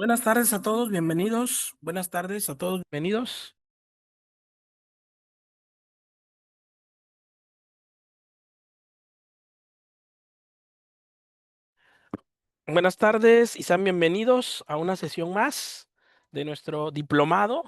Buenas tardes a todos, bienvenidos. Buenas tardes a todos, bienvenidos. Buenas tardes y sean bienvenidos a una sesión más de nuestro diplomado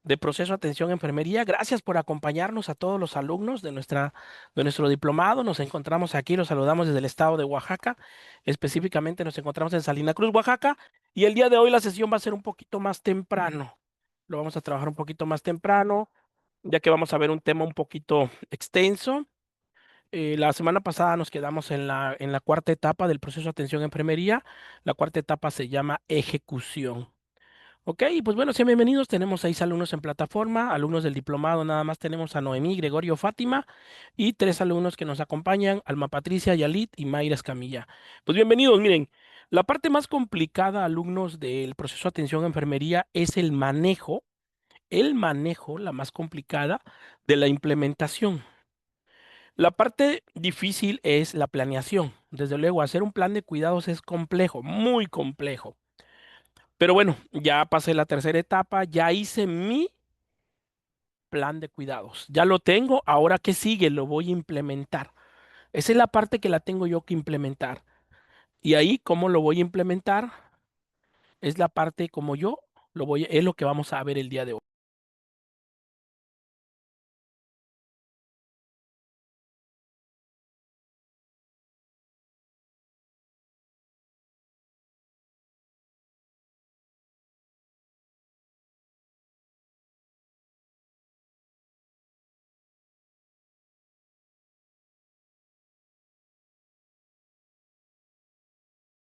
de proceso de atención a enfermería. Gracias por acompañarnos a todos los alumnos de nuestro diplomado. Nos encontramos aquí, los saludamos desde el estado de Oaxaca. Específicamente nos encontramos en Salina Cruz, Oaxaca. Y el día de hoy la sesión va a ser un poquito más temprano. Lo vamos a trabajar un poquito más temprano, ya que vamos a ver un tema un poquito extenso. La semana pasada nos quedamos en la cuarta etapa del proceso de atención a enfermería. La cuarta etapa se llama ejecución. Ok, pues bueno, sean bienvenidos. Tenemos 6 alumnos en plataforma, alumnos del diplomado. Nada más tenemos a Noemí, Gregorio, Fátima y 3 alumnos que nos acompañan, Alma Patricia, Yalit y Mayra Escamilla. Pues bienvenidos, miren. La parte más complicada, alumnos del proceso de atención a enfermería, es el manejo, la más complicada de la implementación. La parte difícil es la planeación. Desde luego, hacer un plan de cuidados es complejo, muy complejo. Pero bueno, ya pasé la tercera etapa, ya hice mi plan de cuidados. Ya lo tengo, ahora ¿qué sigue? Lo voy a implementar. Esa es la parte que la tengo yo que implementar. Y ahí, ¿cómo lo voy a implementar? Es la parte como yo es lo que vamos a ver el día de hoy.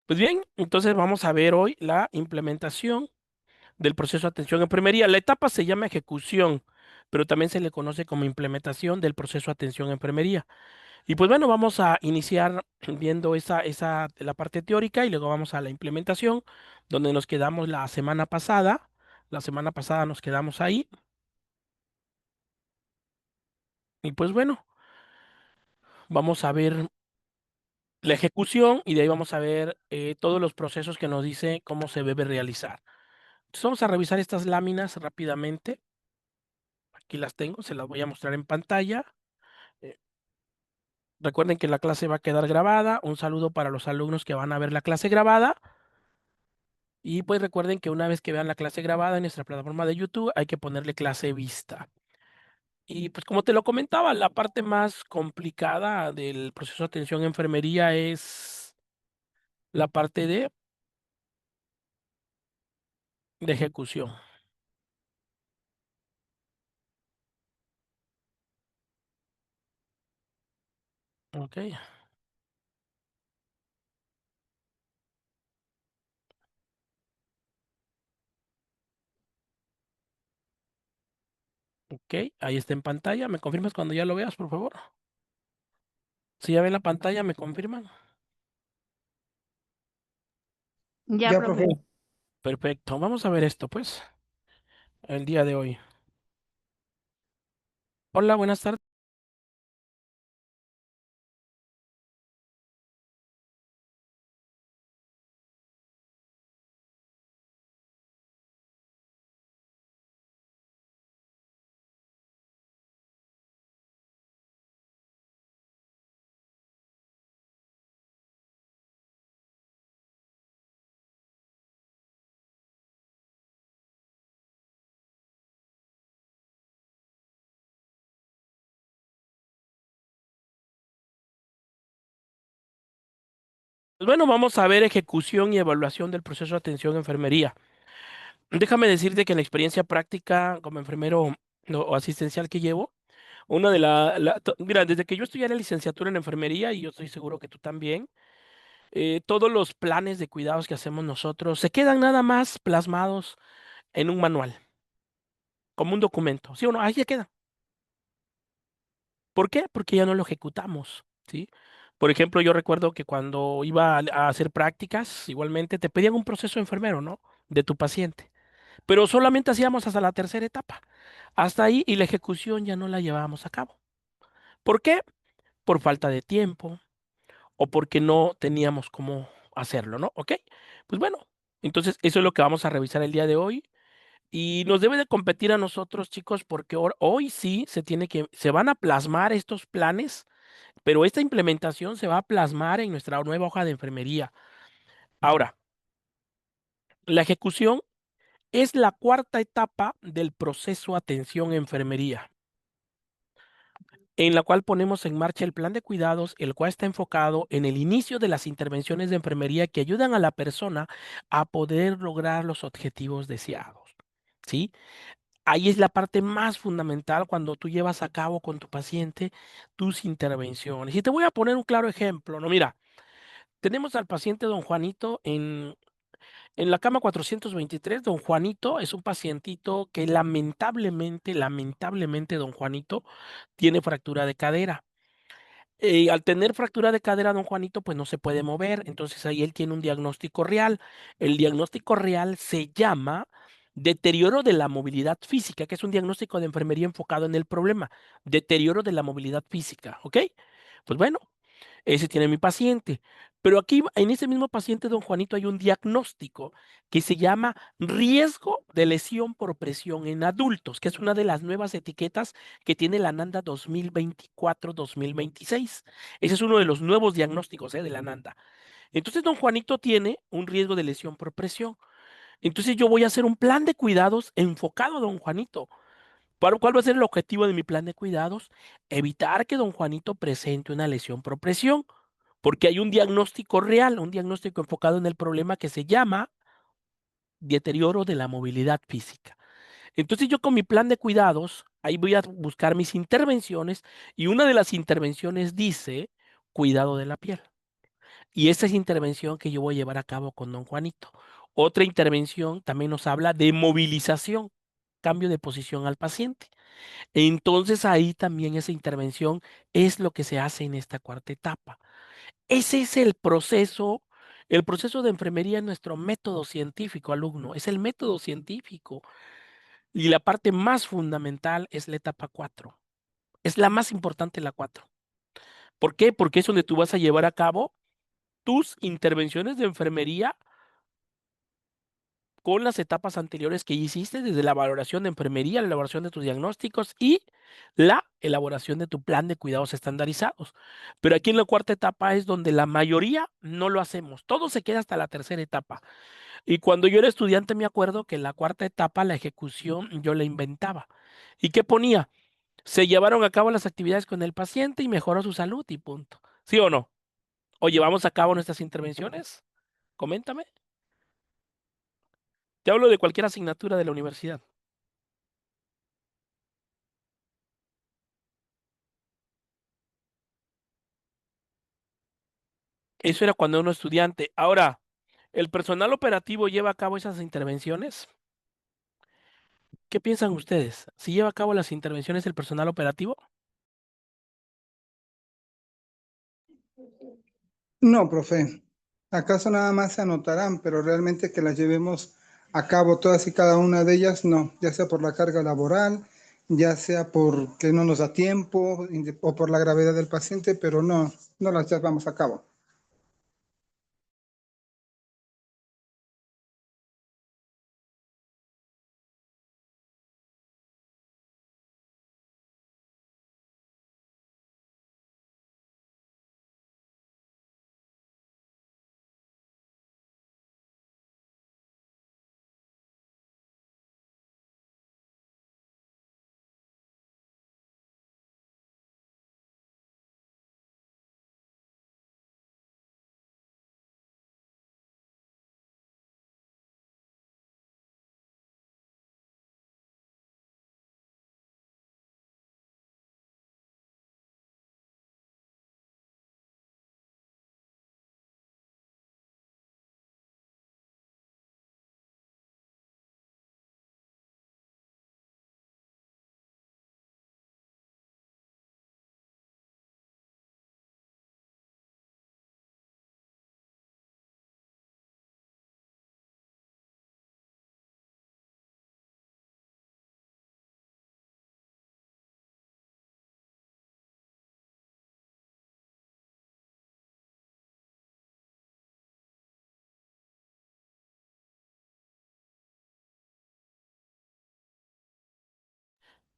Pues bien, entonces vamos a ver hoy la implementación del proceso de atención a enfermería. La etapa se llama ejecución, pero también se le conoce como implementación del proceso de atención a enfermería. Y pues bueno, vamos a iniciar viendo la parte teórica y luego vamos a la implementación, donde nos quedamos la semana pasada. La semana pasada nos quedamos ahí. Y pues bueno, vamos a ver la ejecución y de ahí vamos a ver todos los procesos que nos dice cómo se debe realizar. Entonces vamos a revisar estas láminas rápidamente. Aquí las tengo, se las voy a mostrar en pantalla. Eh, Recuerden que la clase va a quedar grabada. Un saludo para los alumnos que van a ver la clase grabada. Y pues recuerden que una vez que vean la clase grabada en nuestra plataforma de YouTube, hay que ponerle clase vista. Y pues como te lo comentaba, la parte más complicada del proceso de atención a enfermería es la parte de ejecución. Ok, ok, ahí está en pantalla. ¿Me confirmas cuando ya lo veas, por favor? Si ya ven la pantalla, ¿me confirman? Ya, Ya, profe. profe. Perfecto, vamos a ver esto, pues, el día de hoy. Hola, buenas tardes. Pues bueno, vamos a ver ejecución y evaluación del proceso de atención a enfermería. Déjame decirte que en la experiencia práctica como enfermero o asistencial que llevo, mira, desde que yo estudié la licenciatura en enfermería, y yo estoy seguro que tú también, todos los planes de cuidados que hacemos nosotros se quedan nada más plasmados en un manual, como un documento, ¿sí o no? Ahí ya queda. ¿Por qué? Porque ya no lo ejecutamos, ¿sí? Por ejemplo, yo recuerdo que cuando iba a hacer prácticas, igualmente te pedían un proceso enfermero, ¿no? De tu paciente. Pero solamente hacíamos hasta la tercera etapa. Hasta ahí y la ejecución ya no la llevábamos a cabo. ¿Por qué? Por falta de tiempo o porque no teníamos cómo hacerlo, ¿no? ¿Ok? Pues bueno, Entonces, eso es lo que vamos a revisar el día de hoy. Y nos debe de competir a nosotros, chicos, porque hoy sí se van a plasmar estos planes, pero esta implementación se va a plasmar en nuestra nueva hoja de enfermería. Ahora, la ejecución es la cuarta etapa del proceso atención enfermería, en la cual ponemos en marcha el plan de cuidados, el cual está enfocado en el inicio de las intervenciones de enfermería que ayudan a la persona a poder lograr los objetivos deseados. ¿Sí? Ahí es la parte más fundamental cuando tú llevas a cabo con tu paciente tus intervenciones. Y te voy a poner un claro ejemplo, ¿no? Mira, tenemos al paciente don Juanito en la cama 423. Don Juanito es un pacientito que lamentablemente, don Juanito tiene fractura de cadera. Al tener fractura de cadera, don Juanito, pues no se puede mover. Entonces ahí él tiene un diagnóstico real. El diagnóstico real se llama deterioro de la movilidad física, que es un diagnóstico de enfermería enfocado en el problema. Deterioro de la movilidad física, ¿ok? Pues bueno, ese tiene mi paciente. Pero aquí, en ese mismo paciente, don Juanito, hay un diagnóstico que se llama riesgo de lesión por presión en adultos, que es una de las nuevas etiquetas que tiene la NANDA 2024-2026. Ese es uno de los nuevos diagnósticos, de la NANDA. Entonces, don Juanito tiene un riesgo de lesión por presión. Entonces, yo voy a hacer un plan de cuidados enfocado a don Juanito. ¿Cuál va a ser el objetivo de mi plan de cuidados? Evitar que don Juanito presente una lesión por presión, porque hay un diagnóstico real, un diagnóstico enfocado en el problema que se llama deterioro de la movilidad física. Entonces yo con mi plan de cuidados, ahí voy a buscar mis intervenciones y una de las intervenciones dice cuidado de la piel. Y esa es intervención que yo voy a llevar a cabo con don Juanito. Otra intervención también nos habla de movilización, cambio de posición al paciente. Entonces ahí también esa intervención es lo que se hace en esta cuarta etapa. Ese es el proceso. El proceso de enfermería es nuestro método científico, alumno. Es el método científico. Y la parte más fundamental es la etapa 4. Es la más importante la 4. ¿Por qué? Porque es donde tú vas a llevar a cabo tus intervenciones de enfermería con las etapas anteriores que hiciste, desde la valoración de enfermería, la elaboración de tus diagnósticos y la elaboración de tu plan de cuidados estandarizados. Pero aquí en la cuarta etapa es donde la mayoría no lo hacemos. Todo se queda hasta la tercera etapa. Y cuando yo era estudiante me acuerdo que en la cuarta etapa, la ejecución, yo la inventaba. ¿Y qué ponía? Se llevaron a cabo las actividades con el paciente y mejoró su salud y punto. ¿Sí o no? ¿O llevamos a cabo nuestras intervenciones? Coméntame. Te hablo de cualquier asignatura de la universidad. Eso era cuando uno estudiante. Ahora, ¿el personal operativo lleva a cabo esas intervenciones? ¿Qué piensan ustedes? ¿Si lleva a cabo las intervenciones el personal operativo? No, profe. ¿Acaso nada más se anotarán, pero realmente que las llevemos a cabo todas y cada una de ellas? No, ya sea por la carga laboral, ya sea porque no nos da tiempo o por la gravedad del paciente, pero no, no las llevamos a cabo.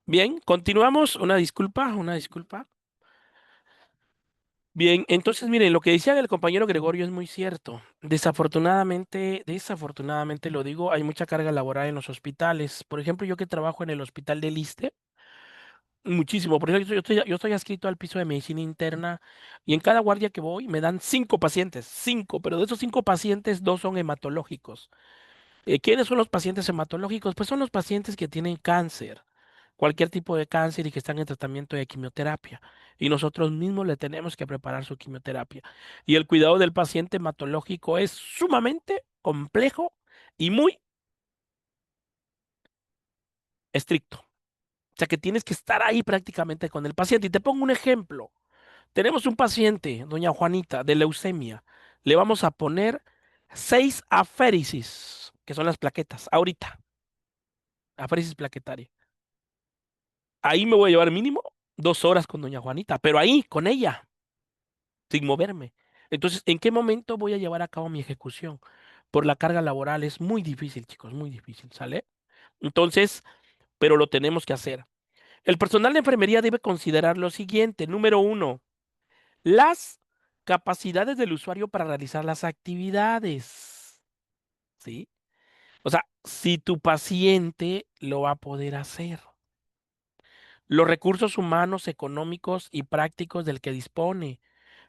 Bien, continuamos. Una disculpa, una disculpa. Bien, entonces miren, lo que decía el compañero Gregorio es muy cierto. Desafortunadamente lo digo, hay mucha carga laboral en los hospitales. Por ejemplo, yo que trabajo en el hospital del ISSSTE, muchísimo. Por ejemplo, yo estoy adscrito al piso de medicina interna y en cada guardia que voy me dan 5 pacientes, 5, pero de esos 5 pacientes, 2 son hematológicos. ¿Quiénes son los pacientes hematológicos? Pues son los pacientes que tienen cáncer, cualquier tipo de cáncer y que están en tratamiento de quimioterapia. Y nosotros mismos le tenemos que preparar su quimioterapia. Y el cuidado del paciente hematológico es sumamente complejo y muy estricto. O sea que tienes que estar ahí prácticamente con el paciente. Y te pongo un ejemplo. Tenemos un paciente, doña Juanita, de leucemia. Le vamos a poner 6 aféresis, que son las plaquetas, ahorita, aféresis plaquetaria. Ahí me voy a llevar mínimo 2 horas con doña Juanita, pero ahí, con ella, sin moverme. Entonces, ¿en qué momento voy a llevar a cabo mi ejecución? Por la carga laboral es muy difícil, chicos, muy difícil, ¿sale? Entonces, pero lo tenemos que hacer. El personal de enfermería debe considerar lo siguiente. Número uno, las capacidades del usuario para realizar las actividades, ¿sí? O sea, si tu paciente lo va a poder hacer. Los recursos humanos, económicos y prácticos del que dispone,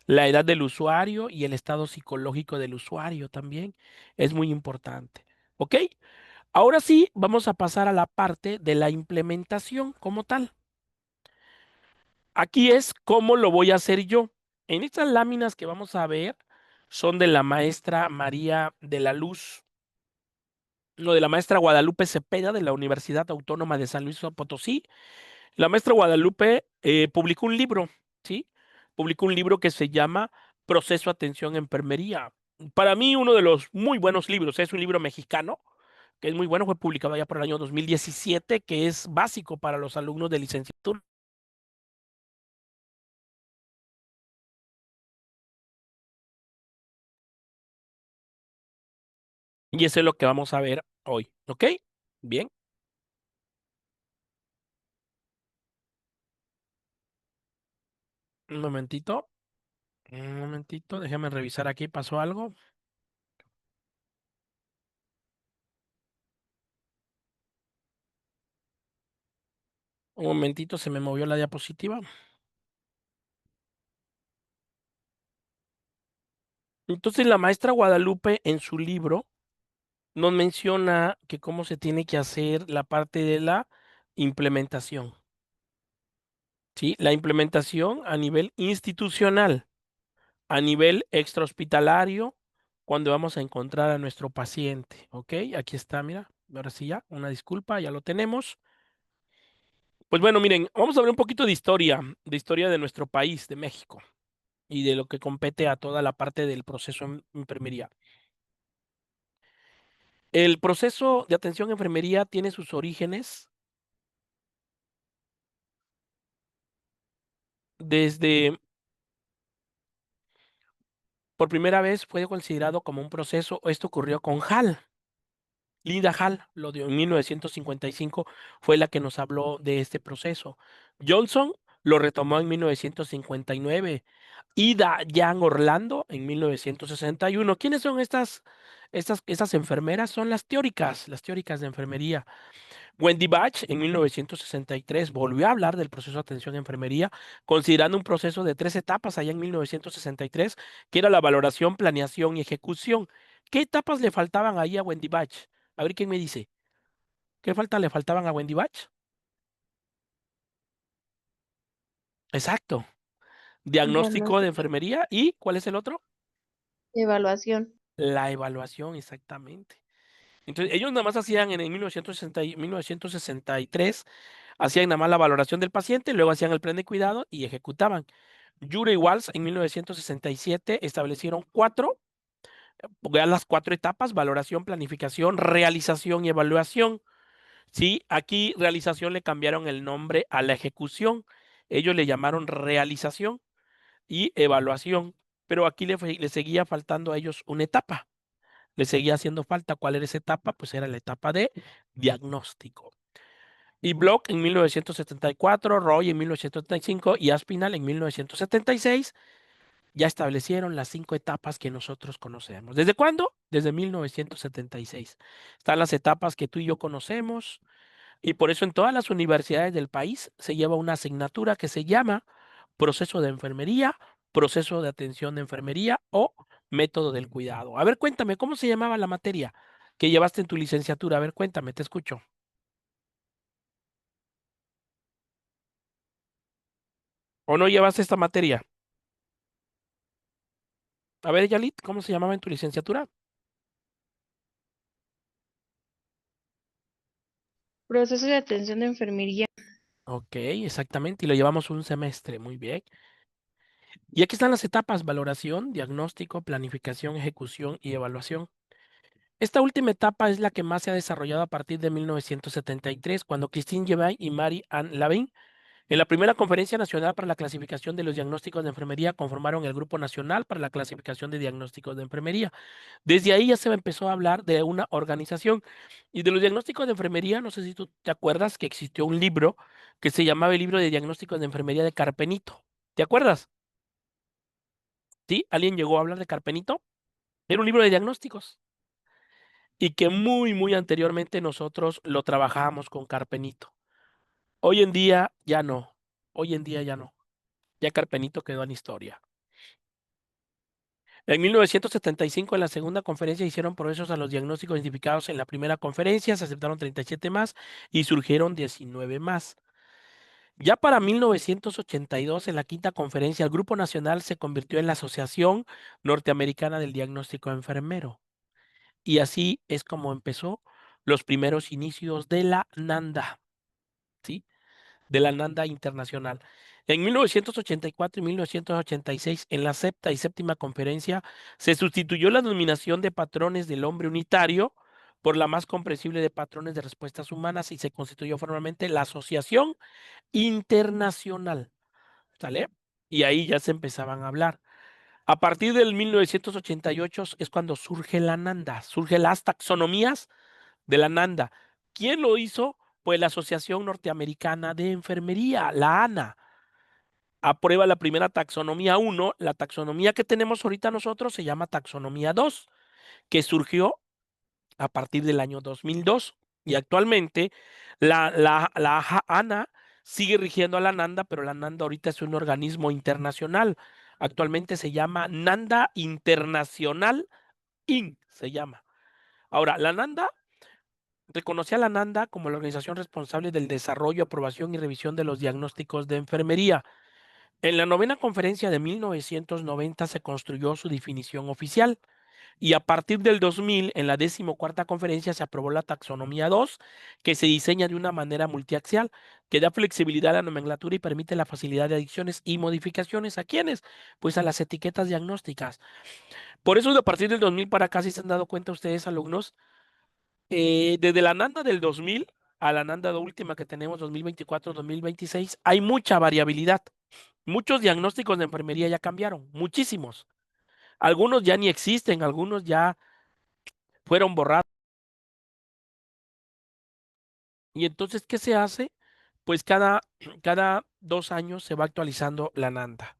la edad del usuario y el estado psicológico del usuario también es muy importante. ¿Ok? Ahora sí, vamos a pasar a la parte de la implementación como tal. Aquí es cómo lo voy a hacer yo. En estas láminas que vamos a ver son de la maestra María de la Luz, no, de la maestra Guadalupe Cepeda de la Universidad Autónoma de San Luis Potosí. La maestra Guadalupe publicó un libro, ¿sí? Publicó un libro que se llama Proceso Atención Enfermería. Para mí, uno de los muy buenos libros, es un libro mexicano, que es muy bueno, fue publicado ya por el año 2017, que es básico para los alumnos de licenciatura. Y eso es lo que vamos a ver hoy, ¿ok? Bien, un momentito, déjame revisar aquí, ¿pasó algo? Un momentito, se me movió la diapositiva. Entonces, la maestra Guadalupe en su libro nos menciona que cómo se tiene que hacer la parte de la implementación, ¿sí? La implementación a nivel institucional, a nivel extrahospitalario, cuando vamos a encontrar a nuestro paciente, ¿ok? Aquí está, mira, ahora sí ya, una disculpa, ya lo tenemos. Pues bueno, miren, vamos a ver un poquito de historia de nuestro país, de México, y de lo que compete a toda la parte del proceso en enfermería. El proceso de atención a enfermería tiene sus orígenes desde, por primera vez fue considerado como un proceso, esto ocurrió con Hall. Linda Hall lo dio en 1955, fue la que nos habló de este proceso. Johnson lo retomó en 1959. Ida Young Orlando en 1961. ¿Quiénes son estas enfermeras? Son las teóricas de enfermería. Wendy Bach en 1963 volvió a hablar del proceso de atención a enfermería, considerando un proceso de 3 etapas allá en 1963, que era la valoración, planeación y ejecución. ¿Qué etapas le faltaban ahí a Wendy Bach? A ver quién me dice. ¿Qué falta le faltaban a Wendy Bach? Exacto. Diagnóstico de Diagnóstico, enfermería y ¿cuál es el otro? evaluación. La evaluación, exactamente. Entonces, ellos nada más hacían en 1963, hacían nada más la valoración del paciente, luego hacían el plan de cuidado y ejecutaban. Jure y Walsh en 1967 establecieron ya las 4 etapas: valoración, planificación, realización y evaluación. Sí, aquí realización le cambiaron el nombre a la ejecución. Ellos le llamaron realización y evaluación, pero aquí le seguía faltando a ellos una etapa. Le seguía haciendo falta. ¿Cuál era esa etapa? Pues era la etapa de diagnóstico. Y Bloch en 1974, Roy en 1975 y Aspinall en 1976 ya establecieron las 5 etapas que nosotros conocemos. ¿Desde cuándo? Desde 1976. Están las etapas que tú y yo conocemos y por eso en todas las universidades del país se lleva una asignatura que se llama proceso de enfermería, proceso de atención de enfermería o método del cuidado. A ver, cuéntame, ¿cómo se llamaba la materia que llevaste en tu licenciatura? A ver, cuéntame, te escucho. ¿O no llevaste esta materia? A ver, Yalit, ¿cómo se llamaba en tu licenciatura? Proceso de atención de enfermería. Ok, exactamente, y lo llevamos un semestre, muy bien. Y aquí están las etapas: valoración, diagnóstico, planificación, ejecución y evaluación. Esta última etapa es la que más se ha desarrollado a partir de 1973, cuando Christine Germain y Marie-Anne Lavin, en la primera Conferencia Nacional para la Clasificación de los Diagnósticos de Enfermería, conformaron el Grupo Nacional para la Clasificación de Diagnósticos de Enfermería. Desde ahí ya se empezó a hablar de una organización. Y de los diagnósticos de enfermería, no sé si tú te acuerdas que existió un libro que se llamaba el libro de diagnósticos de enfermería de Carpenito. ¿Te acuerdas? ¿Sí? ¿Alguien llegó a hablar de Carpenito? Era un libro de diagnósticos y que muy anteriormente nosotros lo trabajábamos con Carpenito. Hoy en día ya no. Hoy en día ya no. Ya Carpenito quedó en historia. En 1975, en la segunda conferencia, hicieron progresos a los diagnósticos identificados en la primera conferencia, se aceptaron 37 más y surgieron 19 más. Ya para 1982, en la quinta conferencia, el Grupo Nacional se convirtió en la Asociación Norteamericana del Diagnóstico Enfermero. Y así es como empezó los primeros inicios de la NANDA, ¿sí? De la NANDA Internacional. En 1984 y 1986, en la sexta y séptima conferencia, se sustituyó la denominación de patrones del hombre unitario por la más comprensible de patrones de respuestas humanas y se constituyó formalmente la Asociación Internacional, ¿sale? Y ahí ya se empezaban a hablar. A partir del 1988 es cuando surge la NANDA, surgen las taxonomías de la NANDA. ¿Quién lo hizo? Pues la Asociación Norteamericana de Enfermería, la ANA. Aprueba la primera taxonomía 1. La taxonomía que tenemos ahorita nosotros se llama taxonomía 2, que surgió a partir del año 2002. Y actualmente la ANA sigue rigiendo a la NANDA, pero la NANDA ahorita es un organismo internacional. Actualmente se llama NANDA Internacional Inc. Se llama. Ahora, la NANDA reconoció a la NANDA como la organización responsable del desarrollo, aprobación y revisión de los diagnósticos de enfermería. En la novena conferencia de 1990 se construyó su definición oficial y a partir del 2000, en la 14ª conferencia, se aprobó la taxonomía 2, que se diseña de una manera multiaxial, que da flexibilidad a la nomenclatura y permite la facilidad de adiciones y modificaciones. ¿A quiénes? Pues a las etiquetas diagnósticas. Por eso, a partir del 2000 para acá, si se han dado cuenta ustedes, alumnos, desde la NANDA del 2000 a la NANDA última que tenemos 2024-2026, hay mucha variabilidad. Muchos diagnósticos de enfermería ya cambiaron, muchísimos. Algunos ya ni existen, algunos ya fueron borrados. Y entonces, ¿qué se hace? Pues cada 2 años se va actualizando la NANDA.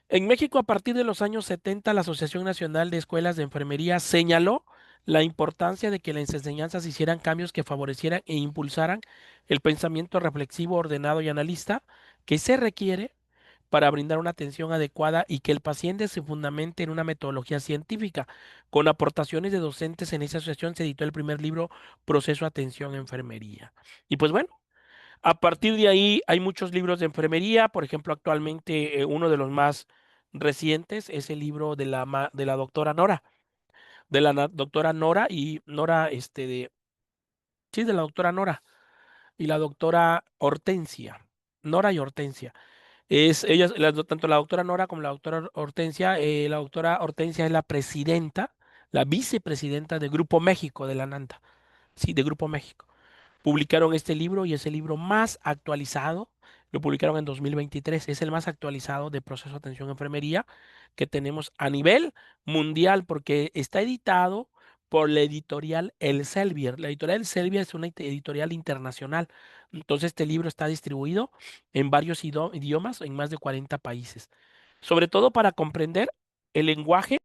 En México, a partir de los años 70, la Asociación Nacional de Escuelas de Enfermería señaló la importancia de que en las enseñanzas se hicieran cambios que favorecieran e impulsaran el pensamiento reflexivo, ordenado y analista que se requiere para brindar una atención adecuada y que el paciente se fundamente en una metodología científica. Con aportaciones de docentes en esa asociación se editó el primer libro, Proceso Atención Enfermería. Y pues bueno, a partir de ahí hay muchos libros de enfermería. Por ejemplo, actualmente uno de los más recientes es el libro de de la doctora Nora, de la doctora Nora y Nora, sí, de la doctora Nora y la doctora Hortensia. Nora y Hortensia. Ellas, tanto la doctora Nora como la doctora Hortensia, la doctora Hortensia es la presidenta, la vicepresidenta de Grupo México de la NANDA, sí, de Grupo México. Publicaron este libro y es el libro más actualizado, lo publicaron en 2023, es el más actualizado de proceso de atención a enfermería que tenemos a nivel mundial porque está editado por la editorial Elsevier. La editorial Elsevier es una editorial internacional. Entonces, este libro está distribuido en varios idiomas en más de 40 países. Sobre todo para comprender el lenguaje,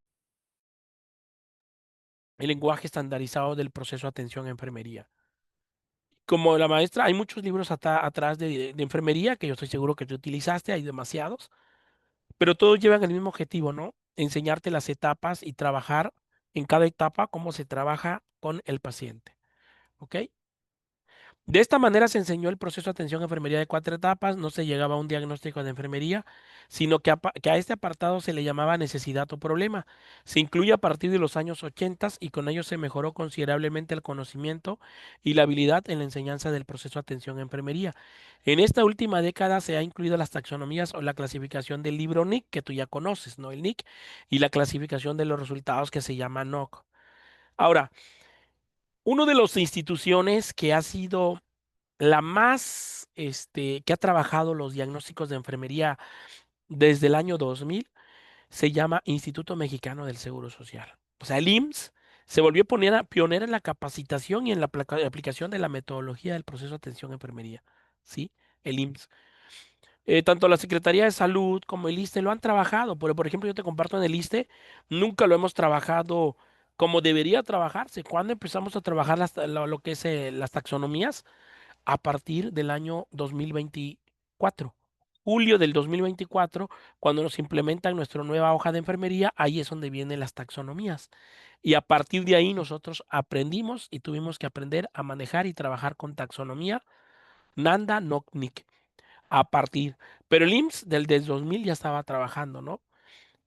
el lenguaje estandarizado del proceso de atención a enfermería. Como la maestra, hay muchos libros atrás de enfermería que yo estoy seguro que tú utilizaste, hay demasiados, pero todos llevan el mismo objetivo, ¿no? Enseñarte las etapas y trabajar en cada etapa cómo se trabaja con el paciente. ¿Ok? De esta manera se enseñó el proceso de atención a enfermería de 4 etapas, no se llegaba a un diagnóstico de enfermería, sino que a este apartado se le llamaba necesidad o problema. Se incluye a partir de los años 80 y con ello se mejoró considerablemente el conocimiento y la habilidad en la enseñanza del proceso de atención a enfermería. En esta última década se ha incluido las taxonomías o la clasificación del libro NIC, que tú ya conoces, ¿no? El NIC, y la clasificación de los resultados que se llama NOC. Ahora, una de las instituciones que ha sido la más, que ha trabajado los diagnósticos de enfermería desde el año 2000 se llama Instituto Mexicano del Seguro Social. O sea, el IMSS se volvió pionera en la capacitación y en la aplicación de la metodología del proceso de atención a enfermería. ¿Sí? El IMSS. Tanto la Secretaría de Salud como el ISSSTE lo han trabajado, pero por ejemplo yo te comparto en el ISSSTE, nunca lo hemos trabajado como debería trabajarse. Cuando empezamos a trabajar lo que es las taxonomías, a partir del año 2024. Julio del 2024, cuando nos implementan nuestra nueva hoja de enfermería, ahí es donde vienen las taxonomías. Y a partir de ahí nosotros aprendimos y tuvimos que aprender a manejar y trabajar con taxonomía Nanda Nocnic. A partir, pero el IMSS desde 2000 ya estaba trabajando, ¿no?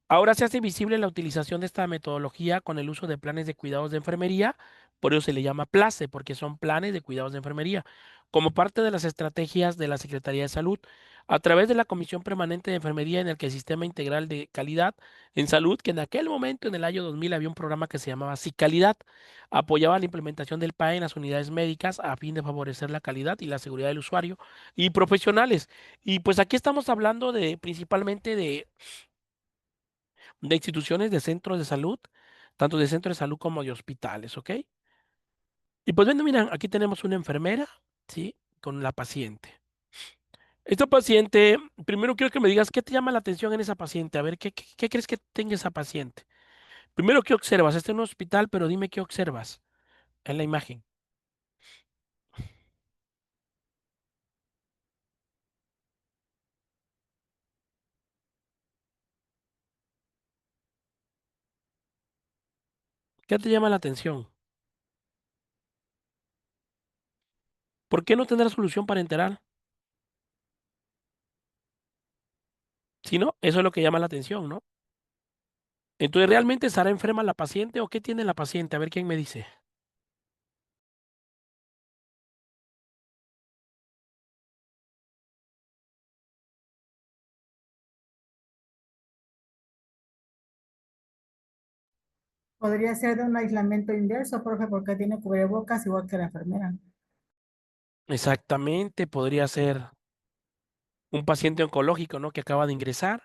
Ahora se hace visible la utilización de esta metodología con el uso de planes de cuidados de enfermería, por eso se le llama PLACE, porque son planes de cuidados de enfermería, como parte de las estrategias de la Secretaría de Salud, a través de la Comisión Permanente de Enfermería en el que el Sistema Integral de Calidad en Salud, que en aquel momento, en el año 2000, había un programa que se llamaba SICalidad, apoyaba la implementación del PAE en las unidades médicas a fin de favorecer la calidad y la seguridad del usuario y profesionales. Y pues aquí estamos hablando de principalmente de instituciones de centros de salud, tanto de centros de salud como de hospitales, ¿ok? Y pues bueno, miren, aquí tenemos una enfermera, ¿sí? Con la paciente. Esta paciente, primero quiero que me digas qué te llama la atención en esa paciente. A ver, ¿qué crees que tenga esa paciente? Primero, ¿qué observas? Está en un hospital, pero dime qué observas en la imagen. ¿Qué te llama la atención? ¿Por qué no tener solución parenteral? Si no, eso es lo que llama la atención, ¿no? Entonces, ¿realmente estará enferma la paciente o qué tiene la paciente? A ver quién me dice. Podría ser de un aislamiento inverso, profe, porque tiene cubrebocas igual que la enfermera. Exactamente, podría ser un paciente oncológico, ¿no? Que acaba de ingresar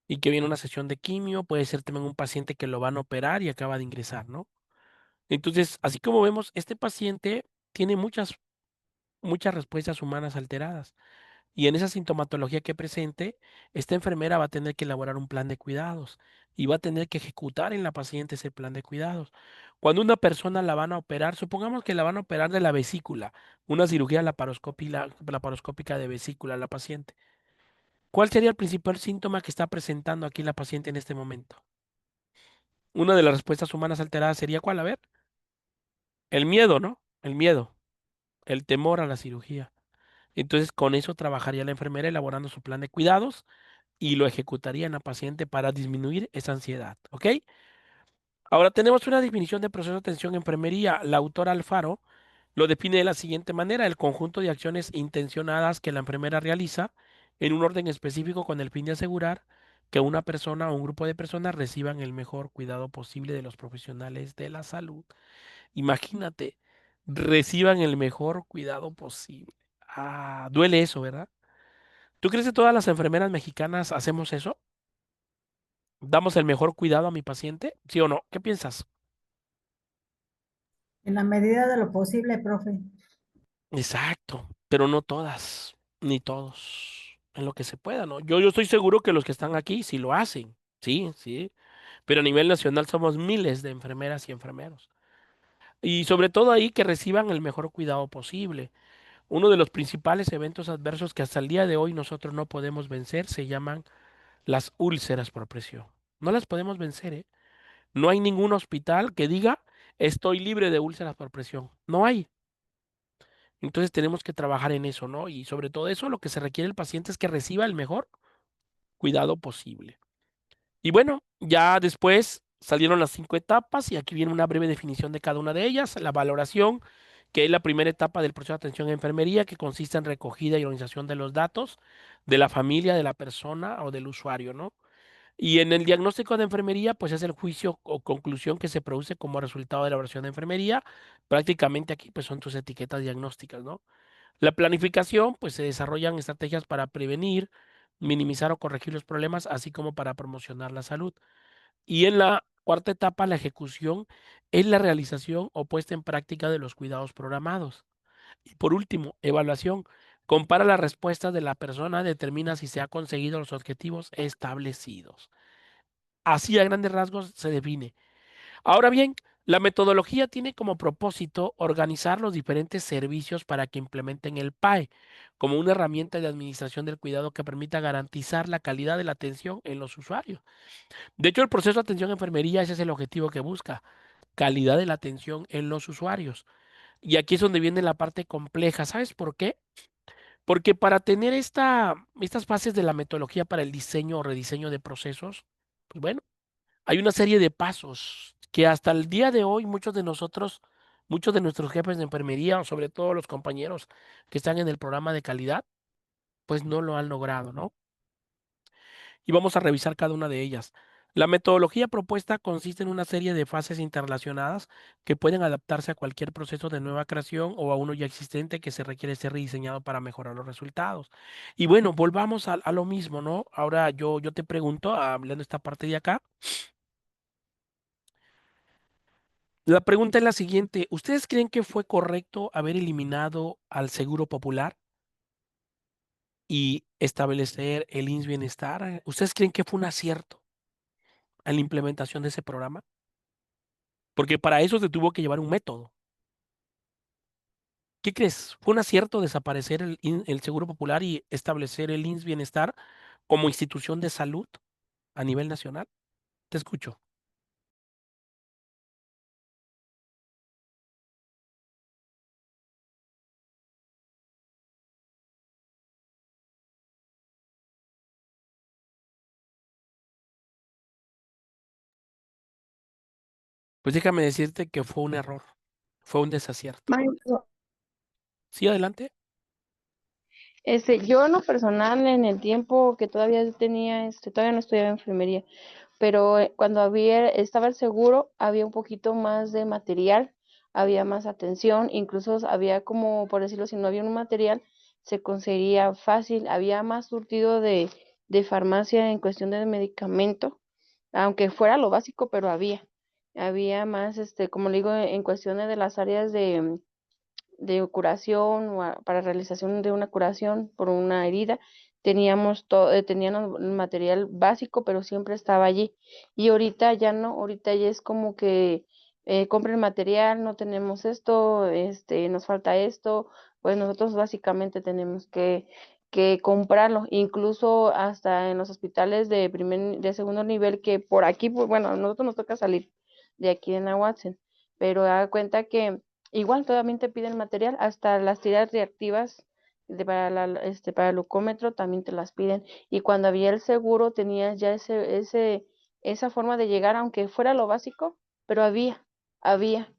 y que viene a una sesión de quimio, puede ser también un paciente que lo van a operar y acaba de ingresar, ¿no? Entonces, así como vemos, este paciente tiene muchas respuestas humanas alteradas y en esa sintomatología que presente, esta enfermera va a tener que elaborar un plan de cuidados y va a tener que ejecutar en la paciente ese plan de cuidados. Cuando una persona la van a operar, supongamos que la van a operar de la vesícula, una cirugía laparoscópica de vesícula a la paciente. ¿Cuál sería el principal síntoma que está presentando aquí la paciente en este momento? Una de las respuestas humanas alteradas sería ¿cuál? A ver, el miedo, ¿no? El miedo, el temor a la cirugía. Entonces, con eso trabajaría la enfermera elaborando su plan de cuidados y lo ejecutaría en la paciente para disminuir esa ansiedad, ¿ok? Ahora tenemos una definición de proceso de atención en enfermería. La autora Alfaro lo define de la siguiente manera: el conjunto de acciones intencionadas que la enfermera realiza en un orden específico con el fin de asegurar que una persona o un grupo de personas reciban el mejor cuidado posible de los profesionales de la salud. Imagínate, reciban el mejor cuidado posible. Ah, duele eso, ¿verdad? ¿Tú crees que todas las enfermeras mexicanas hacemos eso? ¿Damos el mejor cuidado a mi paciente? ¿Sí o no? ¿Qué piensas? En la medida de lo posible, profe. Exacto, pero no todas, ni todos, en lo que se pueda, ¿no? Yo estoy seguro que los que están aquí sí lo hacen, sí, sí, pero a nivel nacional somos miles de enfermeras y enfermeros. Y sobre todo ahí que reciban el mejor cuidado posible. Uno de los principales eventos adversos que hasta el día de hoy nosotros no podemos vencer se llaman las úlceras por presión. No las podemos vencer, ¿eh? No hay ningún hospital que diga estoy libre de úlceras por presión. No hay. Entonces tenemos que trabajar en eso, ¿no? Y sobre todo eso, lo que se requiere el paciente es que reciba el mejor cuidado posible. Y bueno, ya después salieron las 5 etapas y aquí viene una breve definición de cada una de ellas. La valoración, que es la primera etapa del proceso de atención a enfermería, que consiste en recogida y organización de los datos de la familia, de la persona o del usuario, ¿no? Y en el diagnóstico de enfermería, pues es el juicio o conclusión que se produce como resultado de la evaluación de enfermería. Prácticamente aquí, pues son tus etiquetas diagnósticas, ¿no? La planificación, pues se desarrollan estrategias para prevenir, minimizar o corregir los problemas, así como para promocionar la salud. Y en la cuarta etapa, la ejecución es la realización o puesta en práctica de los cuidados programados. Y por último, evaluación. Compara las respuestas de la persona, determina si se han conseguido los objetivos establecidos. Así a grandes rasgos se define. Ahora bien, la metodología tiene como propósito organizar los diferentes servicios para que implementen el PAE como una herramienta de administración del cuidado que permita garantizar la calidad de la atención en los usuarios. De hecho, el proceso de atención a enfermería ese es el objetivo que busca, calidad de la atención en los usuarios. Y aquí es donde viene la parte compleja. ¿Sabes por qué? Porque para tener estas fases de la metodología para el diseño o rediseño de procesos, pues bueno, hay una serie de pasos que hasta el día de hoy muchos de nosotros, muchos de nuestros jefes de enfermería o sobre todo los compañeros que están en el programa de calidad, pues no lo han logrado, ¿no? Y vamos a revisar cada una de ellas. La metodología propuesta consiste en una serie de fases interrelacionadas que pueden adaptarse a cualquier proceso de nueva creación o a uno ya existente que se requiere ser rediseñado para mejorar los resultados. Y bueno, volvamos a lo mismo, ¿no? Ahora yo te pregunto, hablando esta parte de acá, la pregunta es la siguiente. ¿Ustedes creen que fue correcto haber eliminado al Seguro Popular y establecer el INS Bienestar? ¿Ustedes creen que fue un acierto en la implementación de ese programa? Porque para eso se tuvo que llevar un método. ¿Qué crees? ¿Fue un acierto desaparecer el Seguro Popular y establecer el INS Bienestar como institución de salud a nivel nacional? Te escucho. Pues déjame decirte que fue un error, fue un desacierto. Maestro, Sí, adelante. yo en lo personal, en el tiempo que todavía tenía, todavía no estudiaba enfermería, pero cuando estaba el seguro, había un poquito más de material, había más atención, incluso había como, por decirlo, si no había un material, se conseguía fácil, había más surtido de farmacia en cuestión de medicamento, aunque fuera lo básico, pero había más, como le digo, en cuestiones de las áreas de curación o para realización de una curación por una herida. Teníamos el material básico, pero siempre estaba allí. Y ahorita ya no, ahorita ya es como que compren material, no tenemos esto, nos falta esto, pues nosotros básicamente tenemos que comprarlo, incluso hasta en los hospitales de segundo nivel, que por aquí, pues, bueno, a nosotros nos toca salir de aquí de Nahuatl, pero da cuenta que igual todavía te piden material, hasta las tiras reactivas para el glucómetro también te las piden. Y cuando había el seguro tenías ya esa forma de llegar, aunque fuera lo básico, pero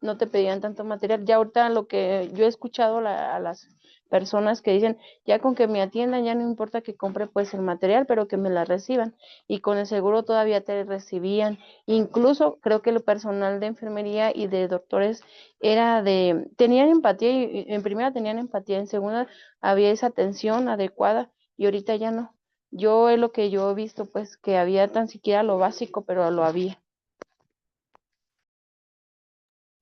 no te pedían tanto material. Ya ahorita lo que yo he escuchado a las personas que dicen, ya con que me atiendan, ya no importa que compre pues el material, pero que me la reciban. Y con el seguro todavía te recibían. Incluso creo que el personal de enfermería y de doctores tenían empatía, y en primera tenían empatía, en segunda había esa atención adecuada y ahorita ya no. Yo es lo que yo he visto, pues que había tan siquiera lo básico, pero lo había.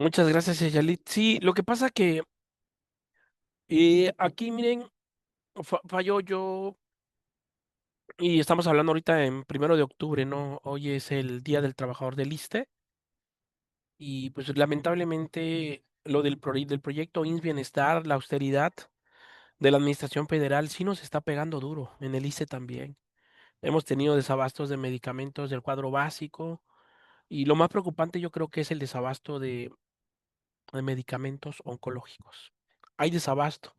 Muchas gracias, Yalit. Sí, lo que pasa que aquí, miren, falló yo, y estamos hablando ahorita en 1 de octubre, ¿no? Hoy es el Día del Trabajador del ISSSTE, y pues lamentablemente lo del proyecto INS Bienestar, la austeridad de la Administración Federal sí nos está pegando duro, en el ISSSTE también. Hemos tenido desabastos de medicamentos del cuadro básico, y lo más preocupante yo creo que es el desabasto de medicamentos oncológicos. Hay desabasto,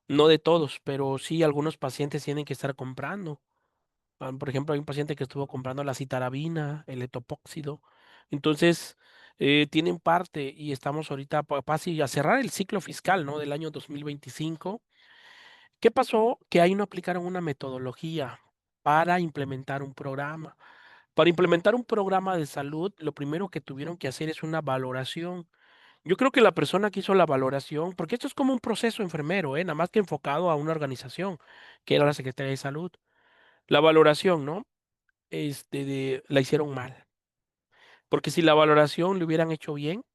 no de todos, pero sí algunos pacientes tienen que estar comprando. Por ejemplo, hay un paciente que estuvo comprando la citarabina, el etoposide. Entonces, tienen parte y estamos ahorita casi a cerrar el ciclo fiscal, ¿no? Del año 2025. ¿Qué pasó? Que ahí no aplicaron una metodología para implementar un programa. Para implementar un programa de salud, lo primero que tuvieron que hacer es una valoración. Yo creo que la persona que hizo la valoración, porque esto es como un proceso enfermero, nada más que enfocado a una organización, que era la Secretaría de Salud. La valoración, ¿no? La hicieron mal. Porque si la valoración le hubieran hecho bien,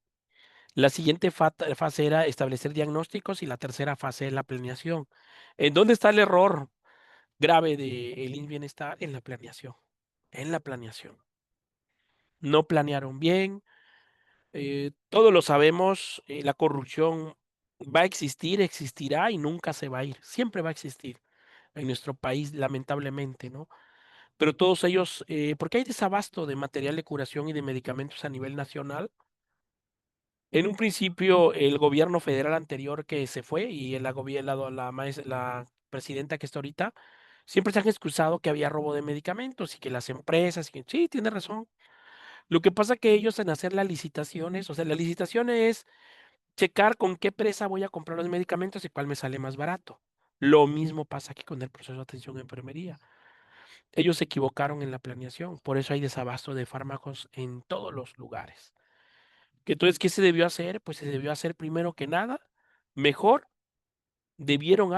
la siguiente fase era establecer diagnósticos y la tercera fase es la planeación. ¿En dónde está el error grave del INS Bienestar? En la planeación. En la planeación. No planearon bien. Todos lo sabemos, la corrupción va a existir, existirá y nunca se va a ir. Siempre va a existir en nuestro país, lamentablemente, ¿no? Pero todos ellos, porque hay desabasto de material de curación y de medicamentos a nivel nacional. En un principio, el gobierno federal anterior que se fue y la presidenta que está ahorita, siempre se han excusado que había robo de medicamentos y que las empresas, sí, tiene razón. Lo que pasa que ellos en hacer las licitaciones, o sea, la licitación es checar con qué empresa voy a comprar los medicamentos y cuál me sale más barato. Lo mismo pasa aquí con el proceso de atención a enfermería. Ellos se equivocaron en la planeación, por eso hay desabasto de fármacos en todos los lugares. Entonces, ¿qué se debió hacer? Pues se debió hacer primero que nada, mejor debieron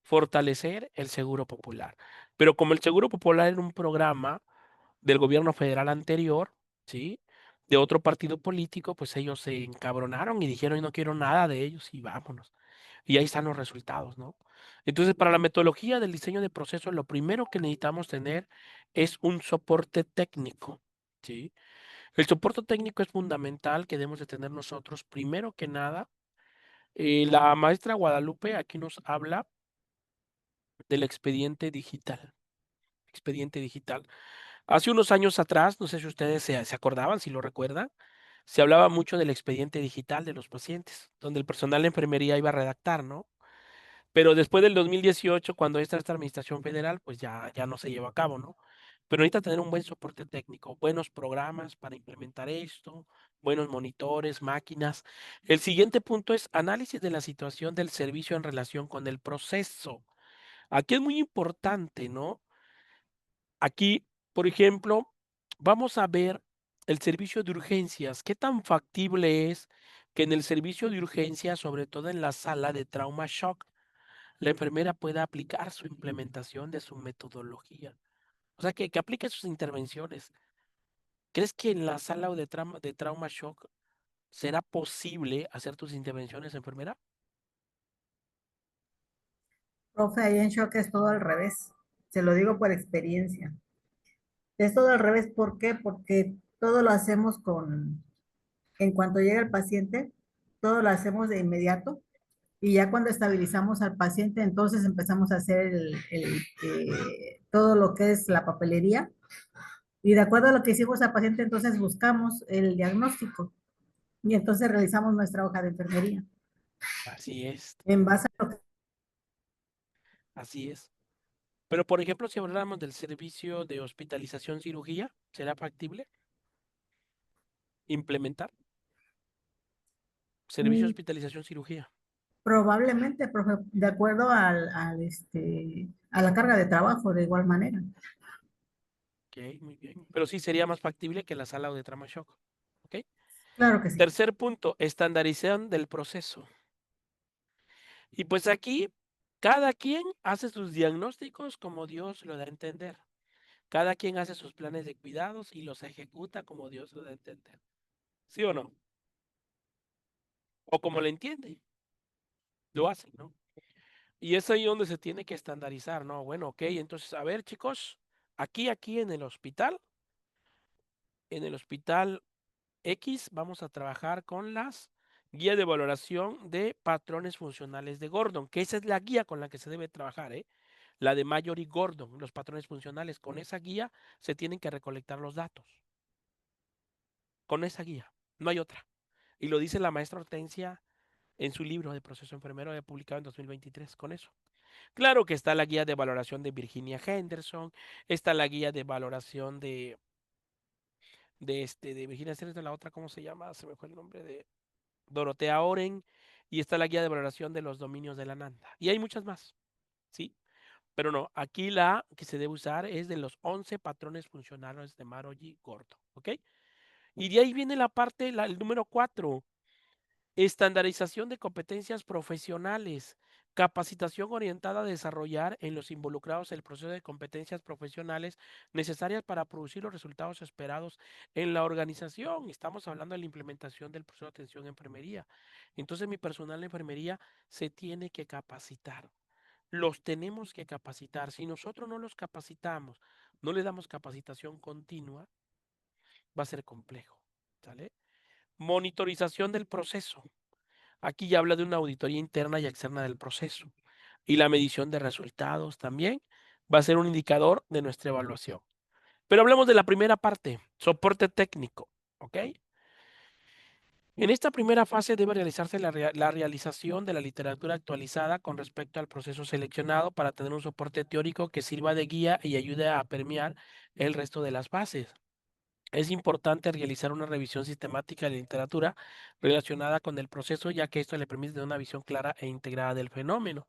fortalecer el Seguro Popular. Pero como el Seguro Popular era un programa del gobierno federal anterior, ¿sí? De otro partido político, pues ellos se encabronaron y dijeron, no quiero nada de ellos y vámonos. Y ahí están los resultados, ¿no? Entonces, para la metodología del diseño de procesos, lo primero que necesitamos tener es un soporte técnico, ¿sí? El soporte técnico es fundamental que debemos de tener nosotros. Primero que nada, la maestra Guadalupe aquí nos habla del expediente digital. Expediente digital. Hace unos años atrás, no sé si ustedes se acordaban, si lo recuerdan, se hablaba mucho del expediente digital de los pacientes, donde el personal de enfermería iba a redactar, ¿no? Pero después del 2018, cuando esta administración federal, pues ya no se llevó a cabo, ¿no? Pero necesita tener un buen soporte técnico, buenos programas para implementar esto, buenos monitores, máquinas. El siguiente punto es análisis de la situación del servicio en relación con el proceso. Aquí es muy importante, ¿no? Aquí, por ejemplo, vamos a ver el servicio de urgencias. ¿Qué tan factible es que en el servicio de urgencias, sobre todo en la sala de trauma shock, la enfermera pueda aplicar su implementación de su metodología? O sea, que aplique sus intervenciones. ¿Crees que en la sala de trauma shock será posible hacer tus intervenciones, enfermera? Profe, ahí en shock es todo al revés. Se lo digo por experiencia. Es todo al revés, ¿por qué? Porque todo lo hacemos en cuanto llega el paciente, todo lo hacemos de inmediato y ya cuando estabilizamos al paciente, entonces empezamos a hacer todo lo que es la papelería y de acuerdo a lo que hicimos al paciente, entonces buscamos el diagnóstico y entonces realizamos nuestra hoja de enfermería Así es, en base a lo que así es. Pero, por ejemplo, si habláramos del servicio de hospitalización cirugía, ¿será factible implementar servicio de mm, hospitalización cirugía? probablemente, profe, de acuerdo a la carga de trabajo de igual manera. Ok, muy bien. Pero sí sería más factible que la sala de trauma shock. Ok. Claro que sí. Tercer punto, estandarización del proceso. Y pues aquí, cada quien hace sus diagnósticos como Dios lo da a entender. Cada quien hace sus planes de cuidados y los ejecuta como Dios lo da a entender. ¿Sí o no? o como le entiende, lo hacen, ¿no? Y es ahí donde se tiene que estandarizar, ¿no? Bueno, ok, entonces, a ver, chicos, aquí en el hospital X, vamos a trabajar con las guías de valoración de patrones funcionales de Gordon, que esa es la guía con la que se debe trabajar, ¿eh? La de Mayor y Gordon, los patrones funcionales. Con esa guía se tienen que recolectar los datos. Con esa guía, no hay otra. Y lo dice la maestra Hortensia en su libro de proceso enfermero publicado en 2023 con eso. Claro que está la guía de valoración de Virginia Henderson, está la guía de valoración de Virginia Henderson, la otra, ¿cómo se llama? Se me fue el nombre de Dorotea Oren, y está la guía de valoración de los dominios de la Nanda. Y hay muchas más, ¿sí? Pero no, aquí la que se debe usar es de los 11 patrones funcionales de Maroji Gordo, ¿ok? Y de ahí viene la parte, el número 4, estandarización de competencias profesionales, capacitación orientada a desarrollar en los involucrados el proceso de competencias profesionales necesarias para producir los resultados esperados en la organización. Estamos hablando de la implementación del proceso de atención en enfermería. Entonces mi personal de enfermería se tiene que capacitar. Los tenemos que capacitar. Si nosotros no los capacitamos, no le damos capacitación continua, va a ser complejo. ¿Sale? Monitorización del proceso. Aquí ya habla de una auditoría interna y externa del proceso. Y la medición de resultados también va a ser un indicador de nuestra evaluación. Pero hablemos de la primera parte, soporte técnico. ¿Ok? En esta primera fase debe realizarse la realización de la literatura actualizada con respecto al proceso seleccionado para tener un soporte teórico que sirva de guía y ayude a permear el resto de las bases. Es importante realizar una revisión sistemática de la literatura relacionada con el proceso, ya que esto le permite tener una visión clara e integrada del fenómeno.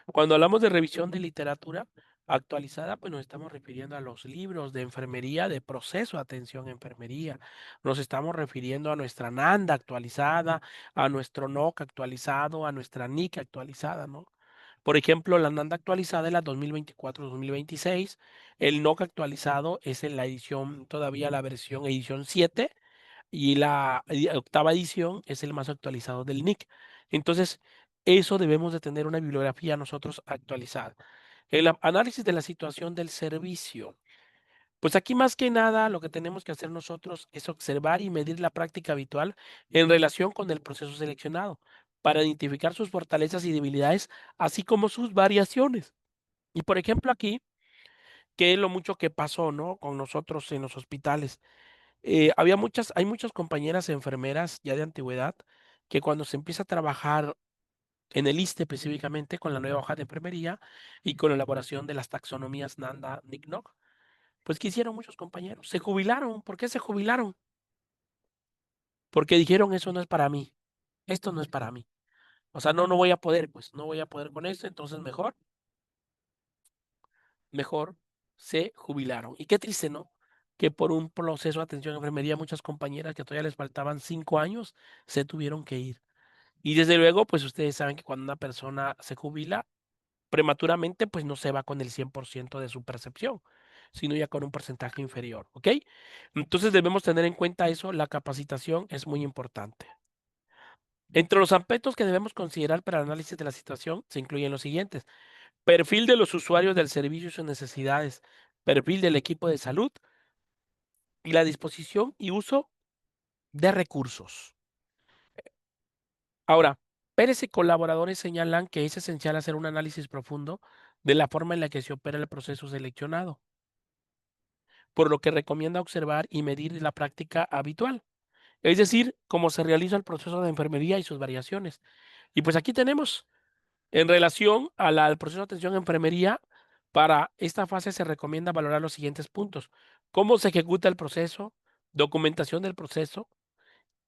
Cuando hablamos de revisión de literatura actualizada, pues nos estamos refiriendo a los libros de enfermería, de proceso de atención a enfermería. Nos estamos refiriendo a nuestra NANDA actualizada, a nuestro NOC actualizado, a nuestra NIC actualizada, ¿no? Por ejemplo, la NANDA actualizada es la 2024-2026. El NOC actualizado es en la edición, todavía la versión edición 7, y la octava edición es el más actualizado del NIC. Entonces, eso debemos de tener una bibliografía nosotros actualizada. El análisis de la situación del servicio. Pues aquí más que nada lo que tenemos que hacer nosotros es observar y medir la práctica habitual en relación con el proceso seleccionado para identificar sus fortalezas y debilidades, así como sus variaciones. Y por ejemplo aquí, qué es lo mucho que pasó, ¿no? Con nosotros en los hospitales. Hay muchas compañeras enfermeras ya de antigüedad que cuando se empieza a trabajar en el ISSSTE específicamente con la nueva hoja de enfermería y con la elaboración de las taxonomías NANDA, NICNOC, pues ¿qué hicieron muchos compañeros? Se jubilaron. ¿Por qué se jubilaron? Porque dijeron, eso no es para mí, esto no es para mí. O sea, no voy a poder, pues no voy a poder con esto, entonces mejor se jubilaron. Y qué triste, ¿no? Que por un proceso de atención a enfermería, muchas compañeras que todavía les faltaban 5 años se tuvieron que ir. Y desde luego, pues ustedes saben que cuando una persona se jubila prematuramente, pues no se va con el 100% de su percepción, sino ya con un porcentaje inferior, ¿ok? Entonces debemos tener en cuenta eso, la capacitación es muy importante. Entre los aspectos que debemos considerar para el análisis de la situación se incluyen los siguientes: perfil de los usuarios del servicio y sus necesidades, perfil del equipo de salud y la disposición y uso de recursos. Ahora, Pérez y colaboradores señalan que es esencial hacer un análisis profundo de la forma en la que se opera el proceso seleccionado, por lo que recomienda observar y medir la práctica habitual, es decir, cómo se realiza el proceso de enfermería y sus variaciones. Y pues aquí tenemos, en relación al proceso de atención a enfermería, para esta fase se recomienda valorar los siguientes puntos: cómo se ejecuta el proceso, documentación del proceso,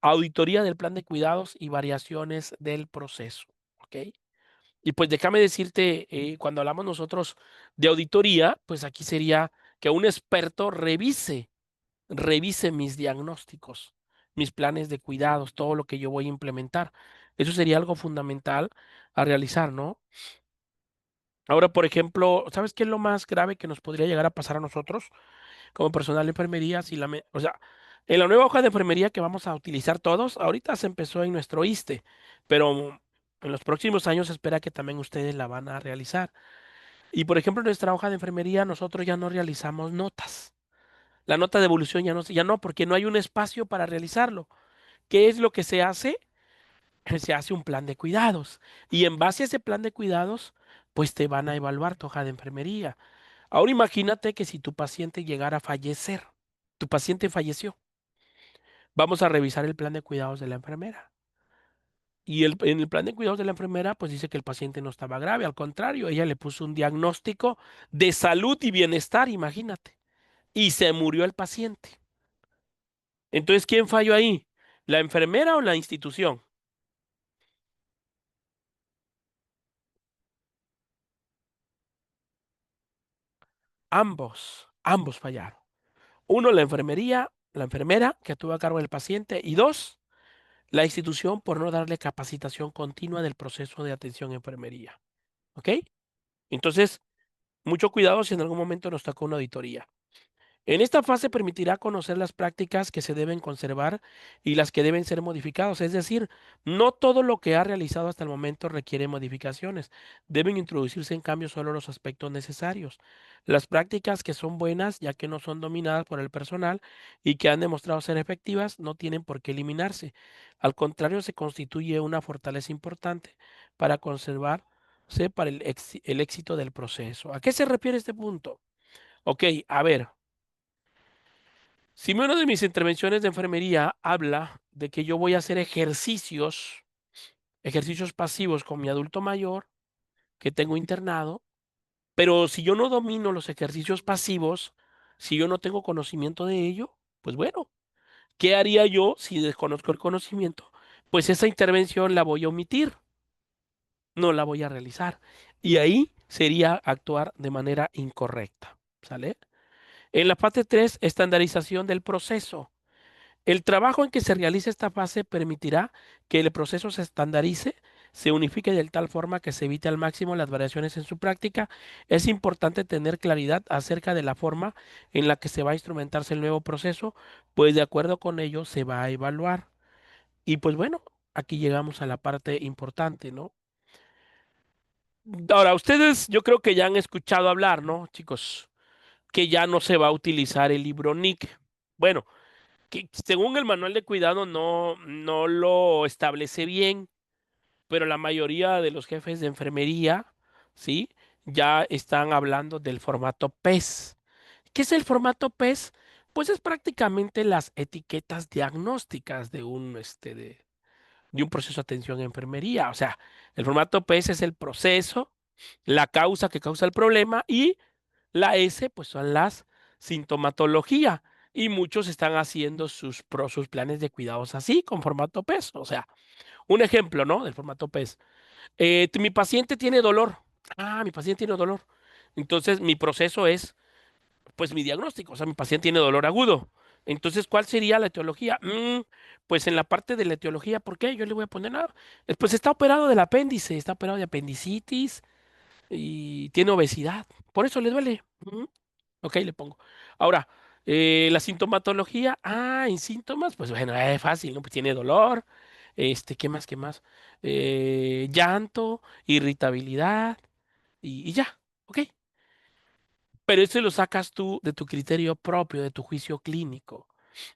auditoría del plan de cuidados y variaciones del proceso. ¿Ok? Y pues déjame decirte, cuando hablamos nosotros de auditoría, pues aquí sería que un experto revise mis diagnósticos, mis planes de cuidados, todo lo que yo voy a implementar. Eso sería algo fundamental a realizar, ¿no? Ahora, por ejemplo, ¿sabes qué es lo más grave que nos podría llegar a pasar a nosotros como personal de enfermería? Si o sea, En la nueva hoja de enfermería que vamos a utilizar todos, ahorita se empezó en nuestro ISSSTE, pero en los próximos años se espera que también ustedes la van a realizar. Y por ejemplo, en nuestra hoja de enfermería nosotros ya no realizamos notas. La nota de evolución ya no, porque no hay un espacio para realizarlo. ¿Qué es lo que se hace? Se hace un plan de cuidados. Y en base a ese plan de cuidados, pues te van a evaluar tu hoja de enfermería. Ahora imagínate que si tu paciente llegara a fallecer, tu paciente falleció, vamos a revisar el plan de cuidados de la enfermera. Y en el plan de cuidados de la enfermera, pues dice que el paciente no estaba grave, al contrario, ella le puso un diagnóstico de salud y bienestar, imagínate. Y se murió el paciente. Entonces, ¿quién falló ahí? ¿La enfermera o la institución? Ambos fallaron. Uno, la enfermera que tuvo a cargo del paciente, y dos, la institución por no darle capacitación continua del proceso de atención en enfermería. ¿Ok? Entonces, mucho cuidado si en algún momento nos toca una auditoría. En esta fase permitirá conocer las prácticas que se deben conservar y las que deben ser modificadas. Es decir, no todo lo que ha realizado hasta el momento requiere modificaciones. Deben introducirse en cambio solo los aspectos necesarios. Las prácticas que son buenas, ya que no son dominadas por el personal y que han demostrado ser efectivas, no tienen por qué eliminarse. Al contrario, se constituye una fortaleza importante para conservarse para el éxito del proceso. ¿A qué se refiere este punto? Ok, a ver. Si una de mis intervenciones de enfermería habla de que yo voy a hacer ejercicios pasivos con mi adulto mayor que tengo internado, pero si yo no domino los ejercicios pasivos, si yo no tengo conocimiento de ello, pues bueno, ¿qué haría yo si desconozco el conocimiento? Pues esa intervención la voy a omitir, no la voy a realizar. Y ahí sería actuar de manera incorrecta, ¿sale? En la parte 3, estandarización del proceso. El trabajo en que se realice esta fase permitirá que el proceso se estandarice, se unifique de tal forma que se evite al máximo las variaciones en su práctica. Es importante tener claridad acerca de la forma en la que se va a instrumentarse el nuevo proceso, pues de acuerdo con ello se va a evaluar. Y pues bueno, aquí llegamos a la parte importante, ¿no? Ahora, ustedes yo creo que ya han escuchado hablar, ¿no, chicos? Que ya no se va a utilizar el libro NIC. Bueno, que según el manual de cuidado no lo establece bien, pero la mayoría de los jefes de enfermería, ¿sí? Ya están hablando del formato PES. ¿Qué es el formato PES? Pues es prácticamente las etiquetas diagnósticas de un proceso de atención en enfermería. O sea, el formato PES es el proceso, la causa que causa el problema y la S, pues son las sintomatología. Y muchos están haciendo sus planes de cuidados así, con formato PES. O sea, un ejemplo, ¿no? Del formato PES. Mi paciente tiene dolor. Ah, mi paciente tiene dolor. Entonces, mi proceso es, pues, mi diagnóstico. O sea, mi paciente tiene dolor agudo. Entonces, ¿cuál sería la etiología? Pues en la parte de la etiología, ¿por qué? Yo le voy a poner nada. Pues está operado del apéndice, está operado de apendicitis y tiene obesidad. Por eso le duele. Ok, le pongo. Ahora, la sintomatología. Ah, en síntomas, pues bueno, es fácil, ¿no? Pues tiene dolor. ¿Qué más? ¿Qué más? Llanto, irritabilidad y ya. Ok. Pero eso lo sacas tú de tu criterio propio, de tu juicio clínico.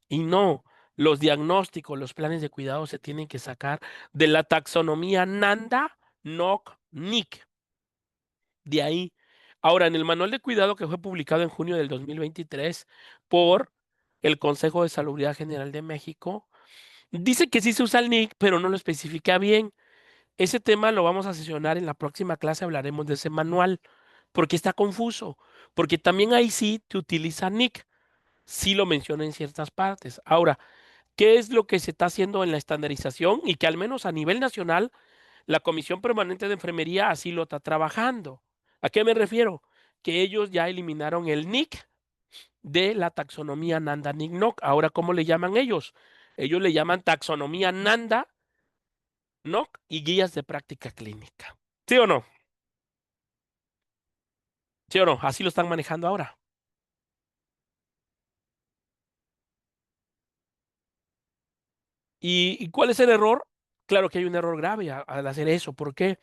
Y no, los diagnósticos, los planes de cuidado se tienen que sacar de la taxonomía NANDA, NOC, NIC. De ahí. Ahora, en el manual de cuidado que fue publicado en junio del 2023 por el Consejo de Salubridad General de México, dice que sí se usa el NIC, pero no lo especifica bien. Ese tema lo vamos a sesionar en la próxima clase, hablaremos de ese manual, porque está confuso, porque también ahí sí te utiliza NIC, sí lo menciona en ciertas partes. Ahora, ¿qué es lo que se está haciendo en la estandarización y que al menos a nivel nacional la Comisión Permanente de Enfermería así lo está trabajando? ¿A qué me refiero? Que ellos ya eliminaron el NIC de la taxonomía Nanda-NIC-NOC. Ahora, ¿cómo le llaman ellos? Ellos le llaman taxonomía Nanda-NOC y guías de práctica clínica. ¿Sí o no? ¿Sí o no? Así lo están manejando ahora. ¿Y cuál es el error? Claro que hay un error grave al hacer eso. ¿Por qué?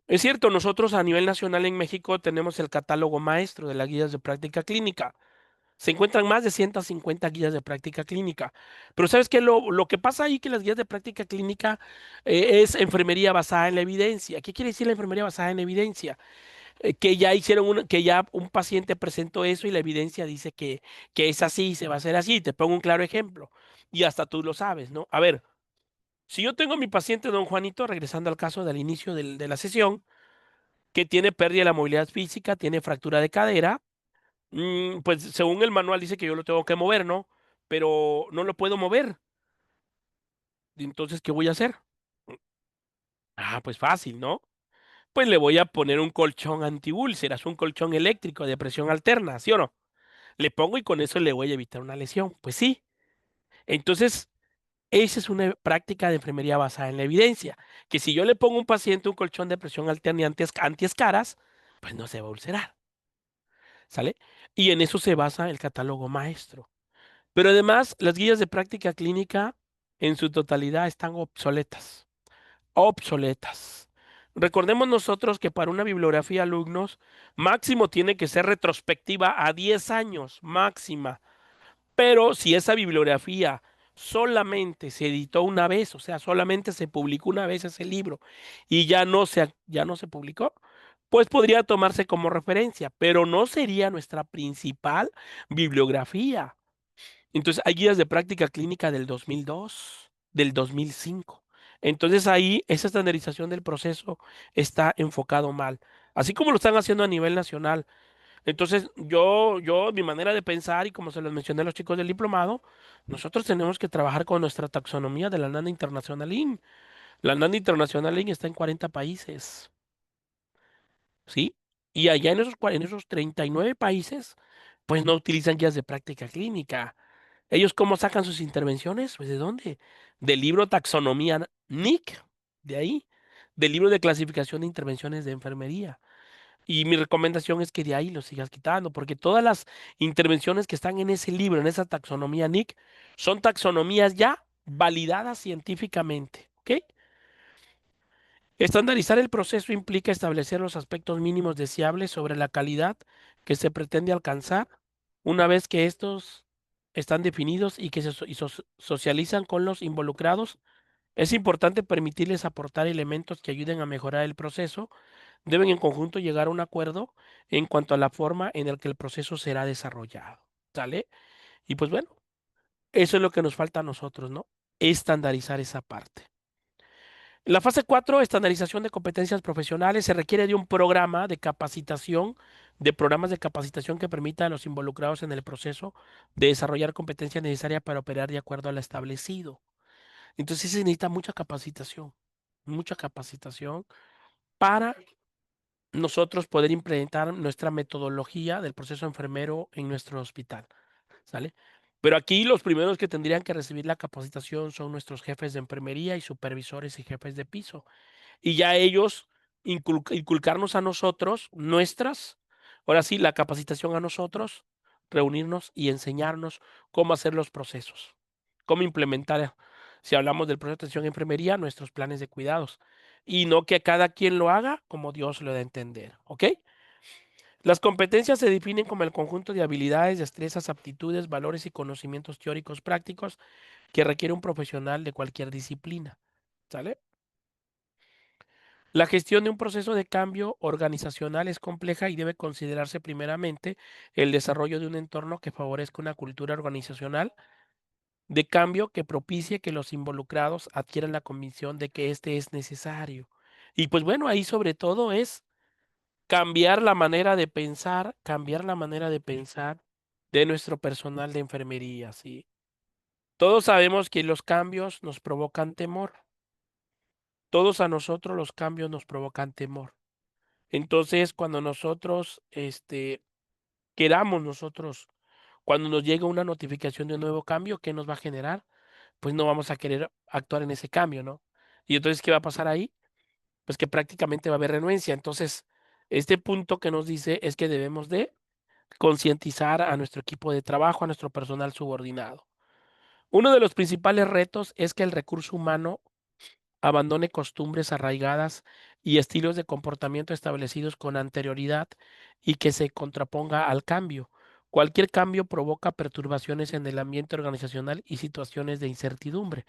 Es cierto, nosotros a nivel nacional en México tenemos el catálogo maestro de las guías de práctica clínica. Se encuentran más de 150 guías de práctica clínica. Pero ¿sabes qué? Lo que pasa ahí que las guías de práctica clínica es enfermería basada en la evidencia. ¿Qué quiere decir la enfermería basada en evidencia? Que ya un paciente presentó eso y la evidencia dice que es así, se va a hacer así. Te pongo un claro ejemplo. Y hasta tú lo sabes, ¿no? A ver, si yo tengo a mi paciente don Juanito, regresando al caso del inicio de la sesión, que tiene pérdida de la movilidad física, tiene fractura de cadera, pues según el manual dice que yo lo tengo que mover, ¿no? Pero no lo puedo mover. Entonces, ¿qué voy a hacer? Ah, pues fácil, ¿no? Pues le voy a poner un colchón antiúlceras, un colchón eléctrico de presión alterna, ¿sí o no? Le pongo y con eso le voy a evitar una lesión. Pues sí. Entonces, esa es una práctica de enfermería basada en la evidencia, que si yo le pongo a un paciente un colchón de presión alterna y antiescaras, pues no se va a ulcerar, ¿sale? Y en eso se basa el catálogo maestro. Pero además, las guías de práctica clínica en su totalidad están obsoletas. Obsoletas. Recordemos nosotros que para una bibliografía alumnos, máximo tiene que ser retrospectiva a 10 años, máxima. Pero si esa bibliografía solamente se editó una vez, o sea, solamente se publicó una vez ese libro y ya no se publicó, pues podría tomarse como referencia, pero no sería nuestra principal bibliografía. Entonces, hay guías de práctica clínica del 2002, del 2005. Entonces, ahí esa estandarización del proceso está enfocado mal, así como lo están haciendo a nivel nacional. Entonces, mi manera de pensar, y como se los mencioné a los chicos del diplomado, nosotros tenemos que trabajar con nuestra taxonomía de la NANA International Inc. La NANA International Inc. está en 40 países, ¿sí? Y allá en esos 39 países, pues no utilizan guías de práctica clínica. ¿Ellos cómo sacan sus intervenciones? Pues ¿de dónde? Del libro Taxonomía NIC, de ahí, del libro de clasificación de intervenciones de enfermería. Y mi recomendación es que de ahí lo sigas quitando, porque todas las intervenciones que están en ese libro, en esa taxonomía NIC, son taxonomías ya validadas científicamente, ¿ok? Estandarizar el proceso implica establecer los aspectos mínimos deseables sobre la calidad que se pretende alcanzar una vez que estos están definidos y que socializan con los involucrados. Es importante permitirles aportar elementos que ayuden a mejorar el proceso. Deben en conjunto llegar a un acuerdo en cuanto a la forma en la que el proceso será desarrollado. ¿Sale? Y pues bueno, eso es lo que nos falta a nosotros, ¿no? Estandarizar esa parte. La fase 4, estandarización de competencias profesionales, se requiere de un programa de capacitación, de programas de capacitación que permita a los involucrados en el proceso de desarrollar competencia necesaria para operar de acuerdo a lo establecido. Entonces se necesita mucha capacitación para nosotros poder implementar nuestra metodología del proceso enfermero en nuestro hospital, ¿sale? Pero aquí los primeros que tendrían que recibir la capacitación son nuestros jefes de enfermería y supervisores y jefes de piso. Y ya ellos inculcarnos a nosotros ahora sí, la capacitación a nosotros, reunirnos y enseñarnos cómo hacer los procesos, cómo implementar, si hablamos del proceso de atención a enfermería, nuestros planes de cuidados. Y no que cada quien lo haga como Dios lo da a entender, ¿ok? Las competencias se definen como el conjunto de habilidades, destrezas, aptitudes, valores y conocimientos teóricos prácticos que requiere un profesional de cualquier disciplina, ¿sale? La gestión de un proceso de cambio organizacional es compleja y debe considerarse primeramente el desarrollo de un entorno que favorezca una cultura organizacional de cambio que propicie que los involucrados adquieran la convicción de que este es necesario. Y pues bueno, ahí sobre todo es cambiar la manera de pensar de nuestro personal de enfermería, ¿sí? Todos sabemos que los cambios nos provocan temor. Todos a nosotros los cambios nos provocan temor. Entonces, cuando nosotros, queramos nosotros, cuando nos llega una notificación de un nuevo cambio, ¿qué nos va a generar? Pues no vamos a querer actuar en ese cambio, ¿no? Y entonces, ¿qué va a pasar ahí? Pues que prácticamente va a haber renuencia. Entonces, este punto que nos dice es que debemos de concientizar a nuestro equipo de trabajo, a nuestro personal subordinado. Uno de los principales retos es que el recurso humano abandone costumbres arraigadas y estilos de comportamiento establecidos con anterioridad y que se contraponga al cambio. Cualquier cambio provoca perturbaciones en el ambiente organizacional y situaciones de incertidumbre.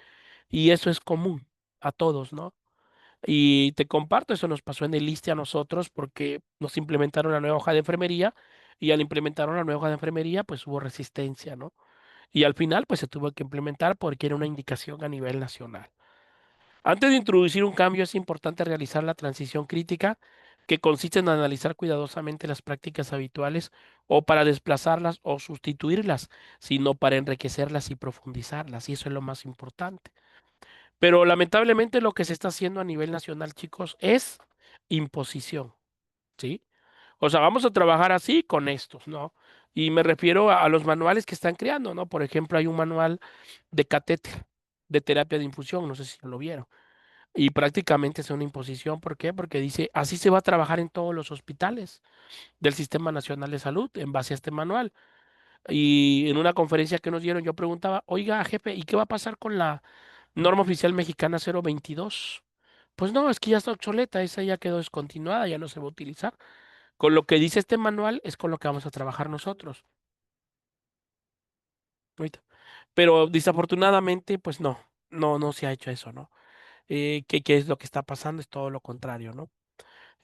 Y eso es común a todos, ¿no? Y te comparto, eso nos pasó en el ISSSTE a nosotros porque nos implementaron la nueva hoja de enfermería y al implementar una nueva hoja de enfermería, pues hubo resistencia, ¿no? Y al final, pues se tuvo que implementar porque era una indicación a nivel nacional. Antes de introducir un cambio, es importante realizar la transición crítica, que consiste en analizar cuidadosamente las prácticas habituales o para desplazarlas o sustituirlas, sino para enriquecerlas y profundizarlas. Y eso es lo más importante. Pero lamentablemente lo que se está haciendo a nivel nacional, chicos, es imposición, ¿sí? O sea, vamos a trabajar así con estos, ¿no? Y me refiero a los manuales que están creando, ¿no? Por ejemplo, hay un manual de catéter, de terapia de infusión, no sé si lo vieron. Y prácticamente es una imposición. ¿Por qué? Porque dice, así se va a trabajar en todos los hospitales del Sistema Nacional de Salud en base a este manual. Y en una conferencia que nos dieron, yo preguntaba, oiga, jefe, ¿y qué va a pasar con la norma oficial mexicana 022? Pues no, es que ya está obsoleta, esa ya quedó descontinuada, ya no se va a utilizar. Con lo que dice este manual es con lo que vamos a trabajar nosotros. Ahorita. Pero desafortunadamente, pues no se ha hecho eso, ¿no? ¿Qué es lo que está pasando? Es todo lo contrario, ¿no?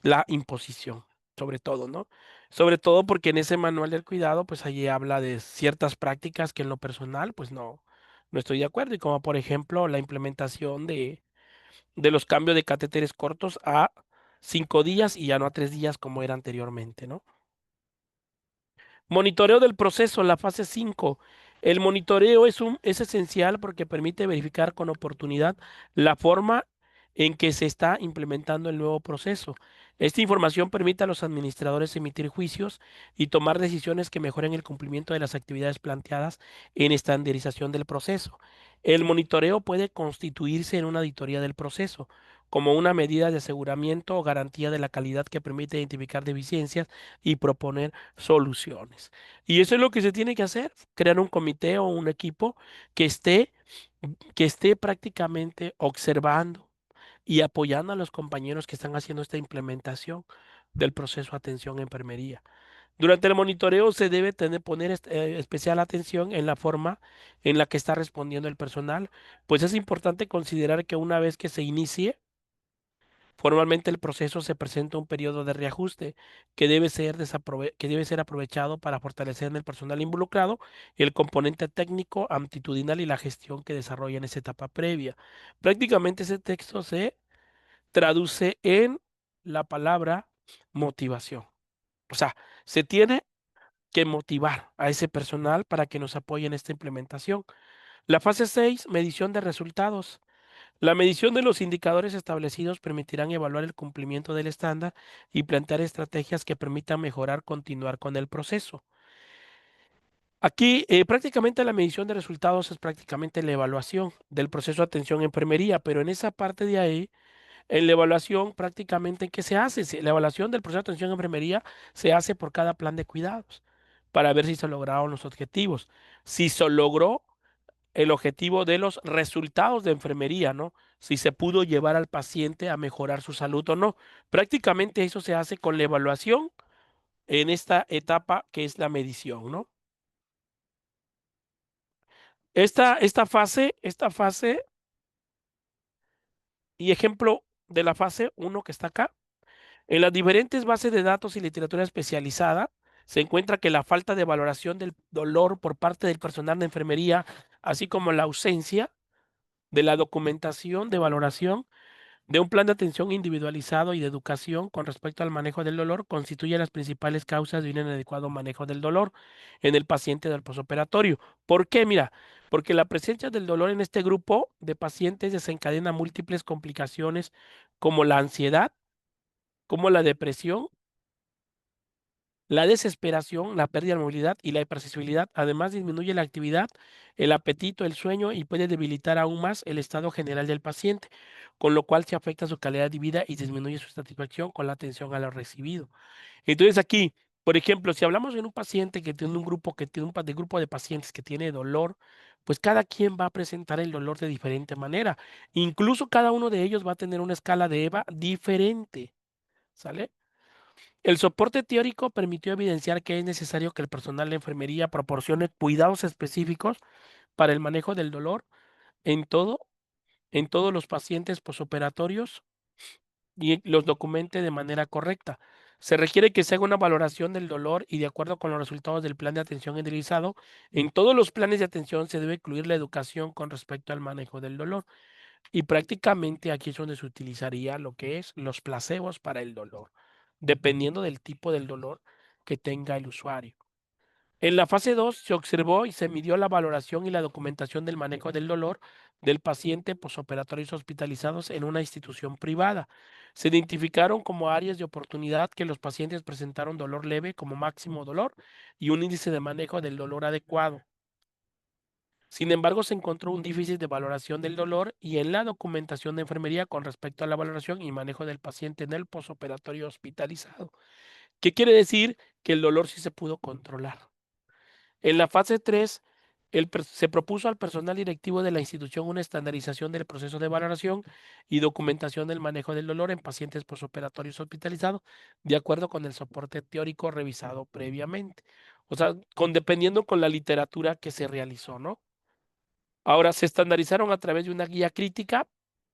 La imposición, sobre todo, ¿no? Sobre todo porque en ese manual del cuidado, pues allí habla de ciertas prácticas que en lo personal, pues no estoy de acuerdo. Y como por ejemplo la implementación de los cambios de catéteres cortos a 5 días y ya no a 3 días como era anteriormente, ¿no? Monitoreo del proceso, la fase 5. El monitoreo es esencial porque permite verificar con oportunidad la forma en que se está implementando el nuevo proceso. Esta información permite a los administradores emitir juicios y tomar decisiones que mejoren el cumplimiento de las actividades planteadas en estandarización del proceso. El monitoreo puede constituirse en una auditoría del proceso, como una medida de aseguramiento o garantía de la calidad que permite identificar deficiencias y proponer soluciones. Y eso es lo que se tiene que hacer, crear un comité o un equipo que esté prácticamente observando y apoyando a los compañeros que están haciendo esta implementación del proceso de atención a enfermería. Durante el monitoreo se debe poner especial atención en la forma en la que está respondiendo el personal, pues es importante considerar que una vez que se inicie formalmente el proceso, se presenta un periodo de reajuste que debe ser aprovechado para fortalecer en el personal involucrado el componente técnico, aptitudinal y la gestión que desarrolla en esa etapa previa. Prácticamente ese texto se traduce en la palabra motivación. O sea, se tiene que motivar a ese personal para que nos apoye en esta implementación. La fase 6, medición de resultados. La medición de los indicadores establecidos permitirán evaluar el cumplimiento del estándar y plantear estrategias que permitan mejorar, continuar con el proceso. Aquí prácticamente la medición de resultados es prácticamente la evaluación del proceso de atención en enfermería, pero en esa parte de ahí, en la evaluación prácticamente, ¿qué se hace? La evaluación del proceso de atención en enfermería se hace por cada plan de cuidados para ver si se lograron los objetivos. Si se logró el objetivo de los resultados de enfermería, ¿no? Si se pudo llevar al paciente a mejorar su salud o no. Prácticamente eso se hace con la evaluación en esta etapa que es la medición, ¿no? Esta fase y ejemplo de la fase 1 que está acá, en las diferentes bases de datos y literatura especializada, se encuentra que la falta de valoración del dolor por parte del personal de enfermería, así como la ausencia de la documentación de valoración de un plan de atención individualizado y de educación con respecto al manejo del dolor constituye las principales causas de un inadecuado manejo del dolor en el paciente del posoperatorio. ¿Por qué? Mira, porque la presencia del dolor en este grupo de pacientes desencadena múltiples complicaciones como la ansiedad, como la depresión, la desesperación, la pérdida de movilidad y la hipersensibilidad. Además, disminuye la actividad, el apetito, el sueño y puede debilitar aún más el estado general del paciente, con lo cual se afecta su calidad de vida y disminuye su satisfacción con la atención a lo recibido. Entonces aquí, por ejemplo, si hablamos en un paciente que tiene un grupo que tiene de grupo de pacientes que tiene dolor pues cada quien va a presentar el dolor de diferente manera. Incluso cada uno de ellos va a tener una escala de EVA diferente, ¿sale? El soporte teórico permitió evidenciar que es necesario que el personal de enfermería proporcione cuidados específicos para el manejo del dolor en todo, en todos los pacientes posoperatorios y los documente de manera correcta. Se requiere que se haga una valoración del dolor y de acuerdo con los resultados del plan de atención individualizado, en todos los planes de atención se debe incluir la educación con respecto al manejo del dolor. Y prácticamente aquí es donde se utilizaría lo que es los placebos para el dolor, dependiendo del tipo del dolor que tenga el usuario. En la fase 2 se observó y se midió la valoración y la documentación del manejo del dolor del paciente posoperatorios hospitalizados en una institución privada. Se identificaron como áreas de oportunidad que los pacientes presentaron dolor leve como máximo dolor y un índice de manejo del dolor adecuado. Sin embargo, se encontró un déficit de valoración del dolor y en la documentación de enfermería con respecto a la valoración y manejo del paciente en el posoperatorio hospitalizado. ¿Qué quiere decir? Que el dolor sí se pudo controlar. En la fase 3, se propuso al personal directivo de la institución una estandarización del proceso de valoración y documentación del manejo del dolor en pacientes posoperatorios hospitalizados, de acuerdo con el soporte teórico revisado previamente. O sea, dependiendo con la literatura que se realizó, ¿no? Ahora, se estandarizaron a través de una guía crítica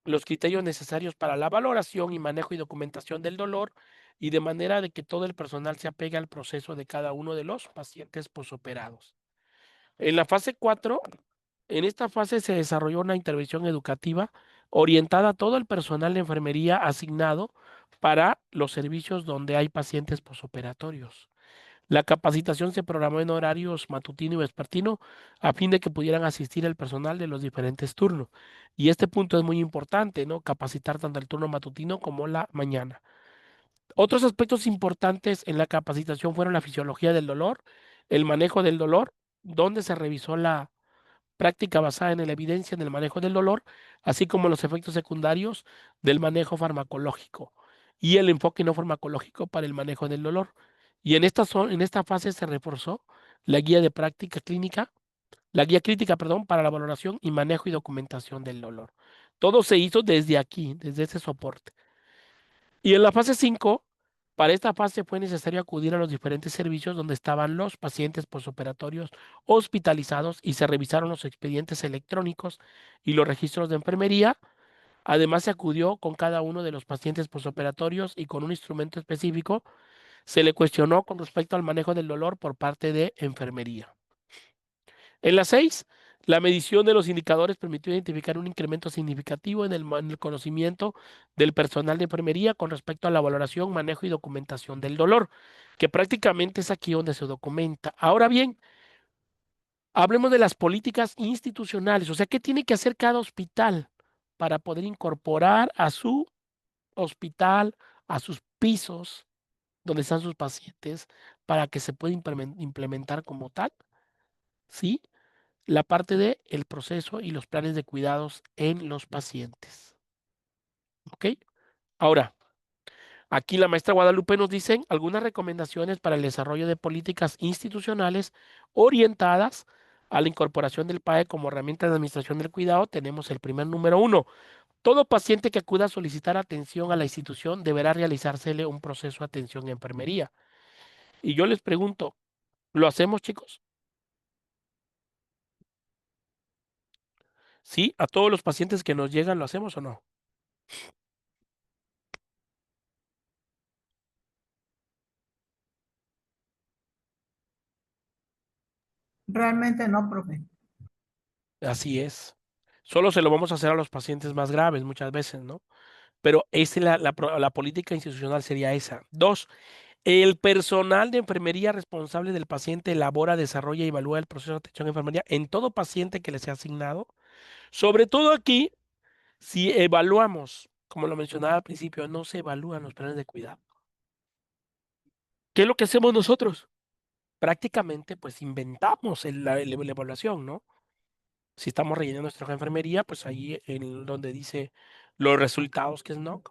los criterios necesarios para la valoración y manejo y documentación del dolor y de manera de que todo el personal se apegue al proceso de cada uno de los pacientes posoperados. En la fase 4, en esta fase se desarrolló una intervención educativa orientada a todo el personal de enfermería asignado para los servicios donde hay pacientes posoperatorios. La capacitación se programó en horarios matutino y vespertino a fin de que pudieran asistir el personal de los diferentes turnos. Y este punto es muy importante, ¿no? Capacitar tanto el turno matutino como la mañana. Otros aspectos importantes en la capacitación fueron la fisiología del dolor, el manejo del dolor, donde se revisó la práctica basada en la evidencia en el manejo del dolor, así como los efectos secundarios del manejo farmacológico y el enfoque no farmacológico para el manejo del dolor. Y en esta fase se reforzó la guía de práctica clínica, la guía crítica, perdón, para la valoración y manejo y documentación del dolor. Todo se hizo desde aquí, desde ese soporte. Y en la fase 5, para esta fase fue necesario acudir a los diferentes servicios donde estaban los pacientes posoperatorios hospitalizados y se revisaron los expedientes electrónicos y los registros de enfermería. Además, se acudió con cada uno de los pacientes posoperatorios y con un instrumento específico se le cuestionó con respecto al manejo del dolor por parte de enfermería. En la 6, la medición de los indicadores permitió identificar un incremento significativo en el conocimiento del personal de enfermería con respecto a la valoración, manejo y documentación del dolor, que prácticamente es aquí donde se documenta. Ahora bien, hablemos de las políticas institucionales, o sea, ¿qué tiene que hacer cada hospital para poder incorporar a su hospital, a sus pisos donde están sus pacientes, para que se pueda implementar como tal? ¿Sí? La parte de el proceso y los planes de cuidados en los pacientes. ¿Ok? Ahora, aquí la maestra Guadalupe nos dice algunas recomendaciones para el desarrollo de políticas institucionales orientadas a la incorporación del PAE como herramienta de administración del cuidado. Tenemos el primer número 1. Todo paciente que acuda a solicitar atención a la institución deberá realizársele un proceso de atención en enfermería. Y yo les pregunto, ¿lo hacemos, chicos? ¿Sí? ¿A todos los pacientes que nos llegan lo hacemos o no? Realmente no, profe. Así es. Solo se lo vamos a hacer a los pacientes más graves muchas veces, ¿no? Pero esa es la política institucional sería esa. 2, el personal de enfermería responsable del paciente elabora, desarrolla y evalúa el proceso de atención en enfermería en todo paciente que le sea asignado. Sobre todo aquí, si evaluamos, como lo mencionaba al principio, no se evalúan los planes de cuidado. ¿Qué es lo que hacemos nosotros? Prácticamente, pues inventamos la evaluación, ¿no? Si estamos rellenando nuestra hoja de enfermería, pues ahí en donde dice los resultados que es no,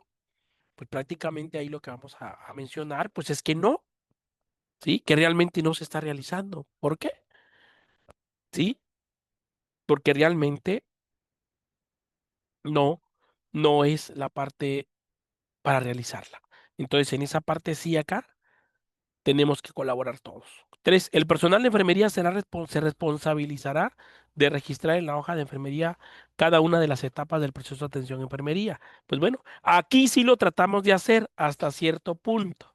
pues prácticamente ahí lo que vamos a mencionar, pues es que no, ¿sí? Que realmente no se está realizando. ¿Por qué? ¿Sí? porque realmente no, no es la parte para realizarla. Entonces, en esa parte sí acá tenemos que colaborar todos. Tres, el personal de enfermería se responsabilizará de registrar en la hoja de enfermería cada una de las etapas del proceso de atención a enfermería. Pues bueno, aquí sí lo tratamos de hacer hasta cierto punto.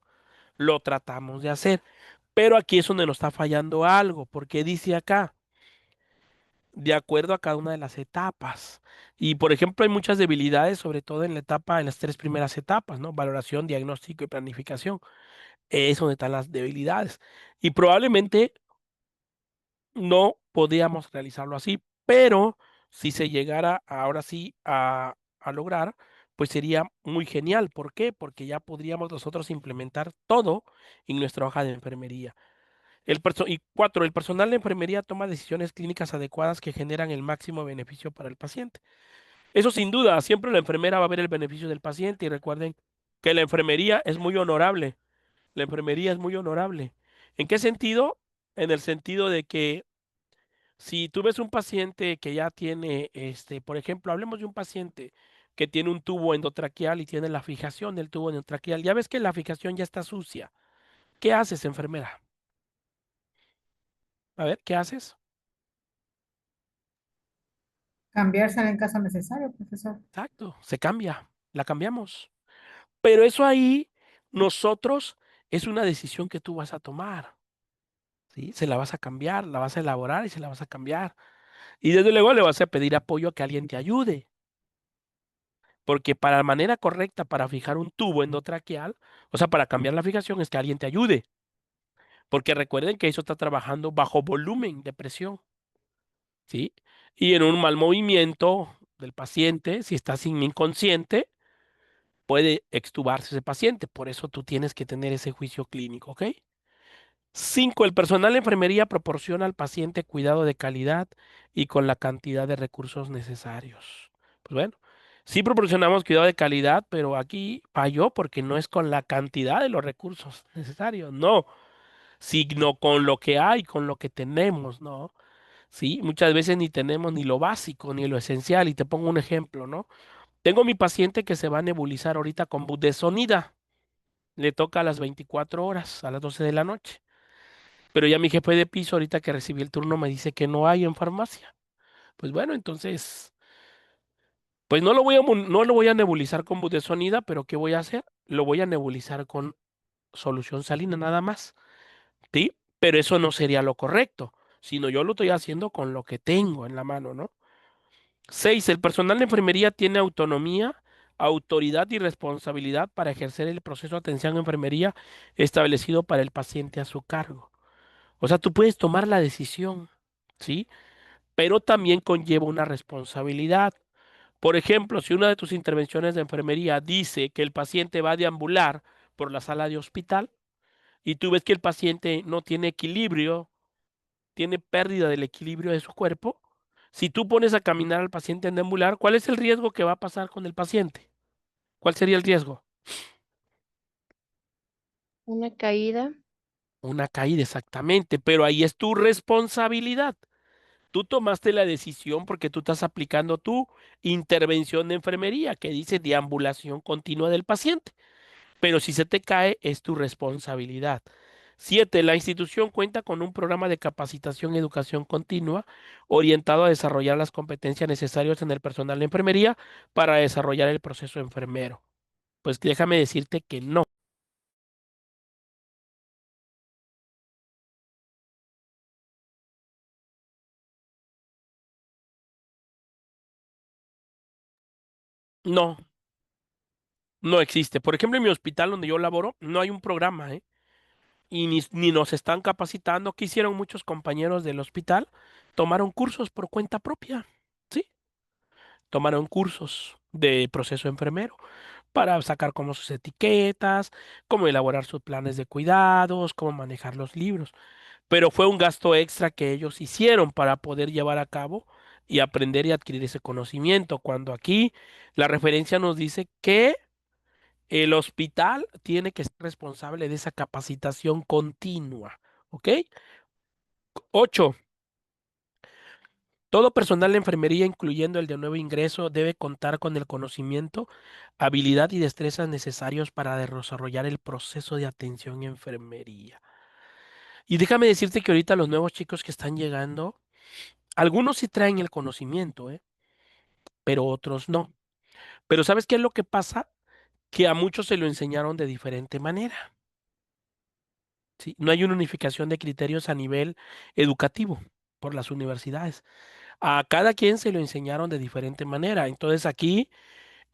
Lo tratamos de hacer. Pero aquí es donde nos está fallando algo, porque dice acá, de acuerdo a cada una de las etapas. Y por ejemplo, hay muchas debilidades, sobre todo en la etapa, en las tres primeras etapas, ¿no? Valoración, diagnóstico y planificación. Es donde están las debilidades. Y probablemente no podíamos realizarlo así, pero si se llegara ahora sí a lograr, pues sería muy genial. ¿Por qué? Porque ya podríamos nosotros implementar todo en nuestra hoja de enfermería. Y cuatro, el personal de enfermería toma decisiones clínicas adecuadas que generan el máximo beneficio para el paciente. Eso sin duda, siempre la enfermera va a ver el beneficio del paciente y recuerden que la enfermería es muy honorable. La enfermería es muy honorable. ¿En qué sentido? En el sentido de que si tú ves un paciente que ya tiene, por ejemplo, hablemos de un paciente que tiene un tubo endotraqueal y tiene la fijación del tubo endotraqueal, ya ves que la fijación ya está sucia. ¿Qué haces, enfermera? A ver, ¿qué haces? Cambiársela en caso necesario, profesor. Exacto, se cambia, la cambiamos. Pero eso ahí, nosotros, es una decisión que tú vas a tomar, ¿sí? Se la vas a cambiar, la vas a elaborar y se la vas a cambiar. Y desde luego le vas a pedir apoyo a que alguien te ayude, porque para la manera correcta para fijar un tubo endotraqueal, o sea, para cambiar la fijación es que alguien te ayude, porque recuerden que eso está trabajando bajo volumen de presión, ¿sí? Y en un mal movimiento del paciente, si está sin inconsciente, puede extubarse ese paciente. Por eso tú tienes que tener ese juicio clínico, ¿ok? Cinco, el personal de enfermería proporciona al paciente cuidado de calidad y con la cantidad de recursos necesarios. Pues bueno, sí proporcionamos cuidado de calidad, pero aquí falló porque no es con la cantidad de los recursos necesarios, no, sino con lo que hay, con lo que tenemos, ¿no? Sí, muchas veces ni tenemos ni lo básico ni lo esencial. Y te pongo un ejemplo, ¿no? Tengo mi paciente que se va a nebulizar ahorita con budesonida. Le toca a las 24 horas, a las 12 de la noche. Pero ya mi jefe de piso, ahorita que recibí el turno, me dice que no hay en farmacia. Pues bueno, entonces, pues no lo voy a nebulizar con budesonida, pero ¿qué voy a hacer? Lo voy a nebulizar con solución salina nada más, ¿sí? Pero eso no sería lo correcto, sino yo lo estoy haciendo con lo que tengo en la mano, ¿no? Seis, el personal de enfermería tiene autonomía, autoridad y responsabilidad para ejercer el proceso de atención a enfermería establecido para el paciente a su cargo. O sea, tú puedes tomar la decisión, ¿sí? Pero también conlleva una responsabilidad. Por ejemplo, si una de tus intervenciones de enfermería dice que el paciente va a deambular por la sala de hospital y tú ves que el paciente no tiene equilibrio, tiene pérdida del equilibrio de su cuerpo, si tú pones a caminar al paciente en deambular, ¿cuál es el riesgo que va a pasar con el paciente? ¿Cuál sería el riesgo? Una caída. Una caída, exactamente, pero ahí es tu responsabilidad. Tú tomaste la decisión porque tú estás aplicando tu intervención de enfermería que dice deambulación continua del paciente. Pero si se te cae, es tu responsabilidad. Siete, la institución cuenta con un programa de capacitación y educación continua orientado a desarrollar las competencias necesarias en el personal de enfermería para desarrollar el proceso enfermero. Pues déjame decirte que no. No, no existe. Por ejemplo, en mi hospital donde yo laboro, no hay un programa, ¿eh? Y ni nos están capacitando. ¿Qué hicieron muchos compañeros del hospital? Tomaron cursos por cuenta propia, ¿sí? Tomaron cursos de proceso enfermero para sacar como sus etiquetas, cómo elaborar sus planes de cuidados, cómo manejar los libros. Pero fue un gasto extra que ellos hicieron para poder llevar a cabo y aprender y adquirir ese conocimiento, cuando aquí la referencia nos dice que el hospital tiene que ser responsable de esa capacitación continua, ¿ok? Ocho, Todo personal de enfermería, incluyendo el de nuevo ingreso, debe contar con el conocimiento, habilidad y destrezas necesarios para desarrollar el proceso de atención en enfermería. Y déjame decirte que ahorita los nuevos chicos que están llegando, algunos sí traen el conocimiento, pero otros no. Pero ¿sabes qué es lo que pasa? Que a muchos se lo enseñaron de diferente manera. ¿Sí? No hay una unificación de criterios a nivel educativo por las universidades. A cada quien se lo enseñaron de diferente manera. Entonces aquí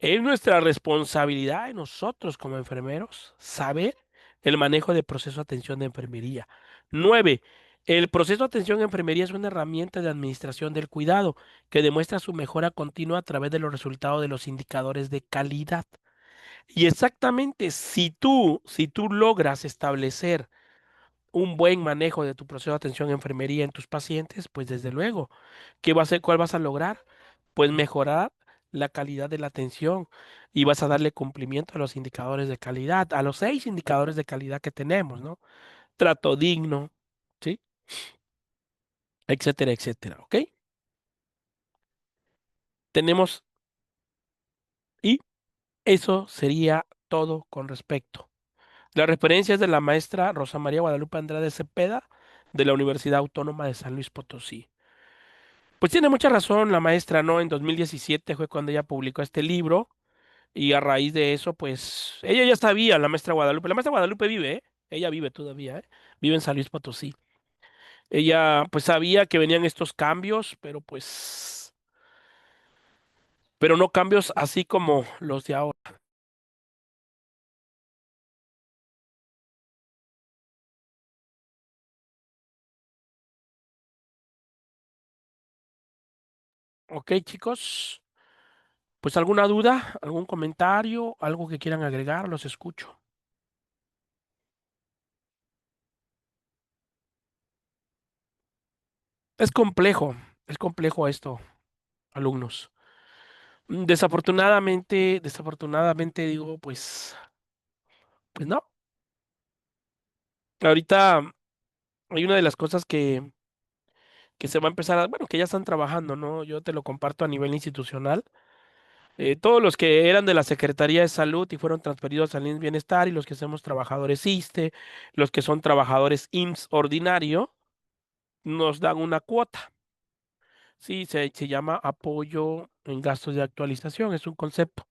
es nuestra responsabilidad de nosotros como enfermeros saber el manejo del proceso de atención de enfermería. 9. El proceso de atención en enfermería es una herramienta de administración del cuidado que demuestra su mejora continua a través de los resultados de los indicadores de calidad. Y exactamente, si tú logras establecer un buen manejo de tu proceso de atención en enfermería en tus pacientes, pues desde luego, ¿qué va a ser, cuál vas a lograr? Pues mejorar la calidad de la atención y vas a darle cumplimiento a los indicadores de calidad, a los 6 indicadores de calidad que tenemos, ¿no? Trato digno, ¿sí? Etcétera, etcétera, ¿ok? Tenemos, y eso sería todo con respecto. La referencia es de la maestra Rosa María Guadalupe Andrade Cepeda de la Universidad Autónoma de San Luis Potosí. Pues tiene mucha razón la maestra, ¿no? En 2017 fue cuando ella publicó este libro y a raíz de eso, pues ella ya sabía, la maestra Guadalupe. La maestra Guadalupe vive, ¿eh? Ella vive todavía, ¿eh? Vive en San Luis Potosí. Ella pues sabía que venían estos cambios, pero no cambios así como los de ahora. Ok, chicos, pues alguna duda, algún comentario, algo que quieran agregar, los escucho. Es complejo esto, alumnos. Desafortunadamente digo, pues no. Ahorita hay una de las cosas que se va a empezar bueno, que ya están trabajando, ¿no? Yo te lo comparto a nivel institucional. Todos los que eran de la Secretaría de Salud y fueron transferidos al IMSS Bienestar y los que somos trabajadores ISSSTE, los que son trabajadores IMSS ordinario, nos dan una cuota. Sí, se llama apoyo en gastos de actualización. Es un concepto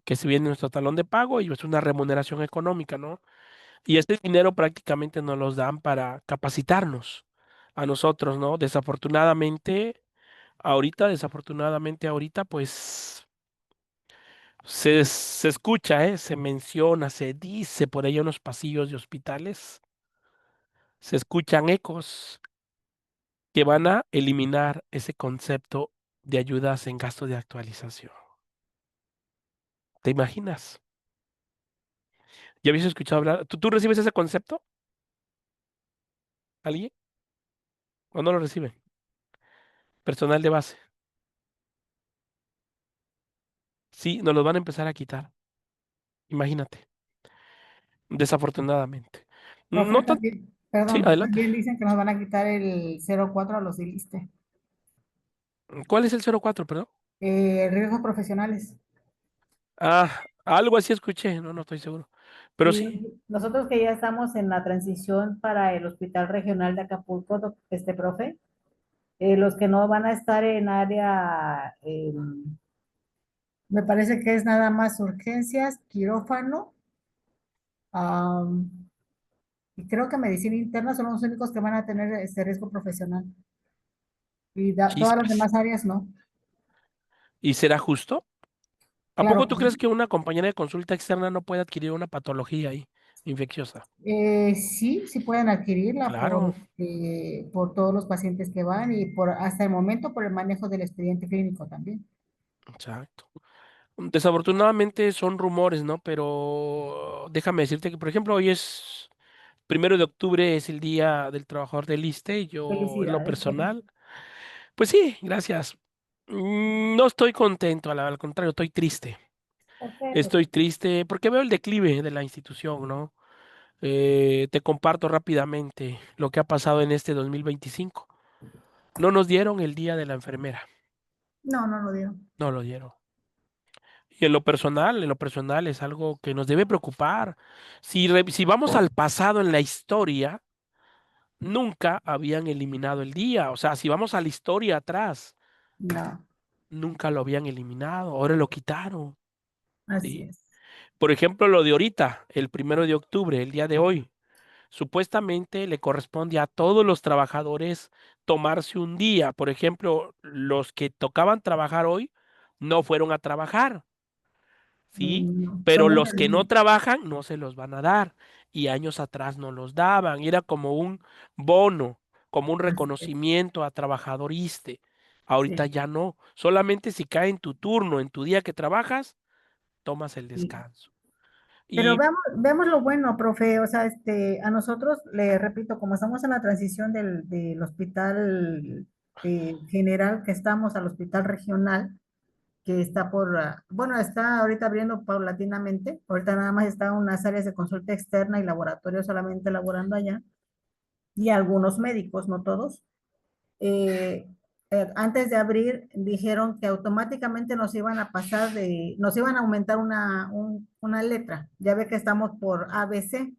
que se viene en nuestro talón de pago y es una remuneración económica, ¿no? Y este dinero prácticamente nos los dan para capacitarnos a nosotros, ¿no? Desafortunadamente ahorita, pues se escucha, se menciona, se dice por ahí en los pasillos de hospitales, se escuchan ecos que van a eliminar ese concepto de ayudas en gasto de actualización. ¿Te imaginas? ¿Ya habías escuchado hablar? ¿Tú recibes ese concepto? ¿Alguien? ¿O no lo reciben? Personal de base. Sí, nos los van a empezar a quitar. Imagínate. Desafortunadamente. Profe, No tan... también, Sí, perdón, adelante. también dicen que nos van a quitar el 04 a los del ISSSTE, ¿Cuál es el 04, perdón? riesgos profesionales. Algo así escuché, no estoy seguro. Pero sí, Y nosotros que ya estamos en la transición para el Hospital Regional de Acapulco, profe, los que no van a estar en área, me parece que es nada más urgencias, quirófano, am, y creo que medicina interna son los únicos que van a tener este riesgo profesional. Y todas las chispas. demás áreas no. ¿Y será justo? ¿A Claro poco que tú crees sí. que una compañera de consulta externa no puede adquirir una patología ahí, infecciosa? Sí, sí pueden adquirirla Claro, por todos los pacientes que van y por hasta el momento por el manejo del expediente clínico también. exacto. Desafortunadamente son rumores, ¿no? Pero déjame decirte que, por ejemplo, hoy es 1 de octubre, es el Día del Trabajador del ISSSTE, y yo en lo Felicidades, profe. personal, pues sí, gracias. No estoy contento, al contrario, estoy triste. ¿Por qué, Estoy profe? triste porque veo el declive de la institución, ¿no? Te comparto rápidamente lo que ha pasado en este 2025. No nos dieron el día de la enfermera, No, no lo dio. no lo dieron. Y en lo personal es algo que nos debe preocupar. Si vamos al pasado en la historia, nunca habían eliminado el día. O sea, si vamos a la historia atrás, No, nunca lo habían eliminado. Ahora lo quitaron. así ¿Sí? es. Por ejemplo, lo de ahorita, el 1 de octubre, el día de hoy, supuestamente le corresponde a todos los trabajadores tomarse un día. Por ejemplo, los que tocaban trabajar hoy no fueron a trabajar. ¿Sí? No, Pero somos los que no el, trabajan no se los van a dar. Y años atrás no los daban. Era como un bono, como un así es, reconocimiento a trabajadoriste. Ahorita sí. ya no. Solamente si cae en tu turno, en tu día que trabajas, tomas el Sí. descanso. Pero Y veamos lo bueno, profe. O sea, a nosotros, le repito, como estamos en la transición del hospital general, que estamos al hospital regional, que está bueno, está ahorita abriendo paulatinamente. Ahorita nada más está unas áreas de consulta externa y laboratorio solamente laborando allá. Y algunos médicos, no todos. eh, Antes de abrir, dijeron que automáticamente nos iban a pasar nos iban a aumentar una letra. Ya ve que estamos por ABC,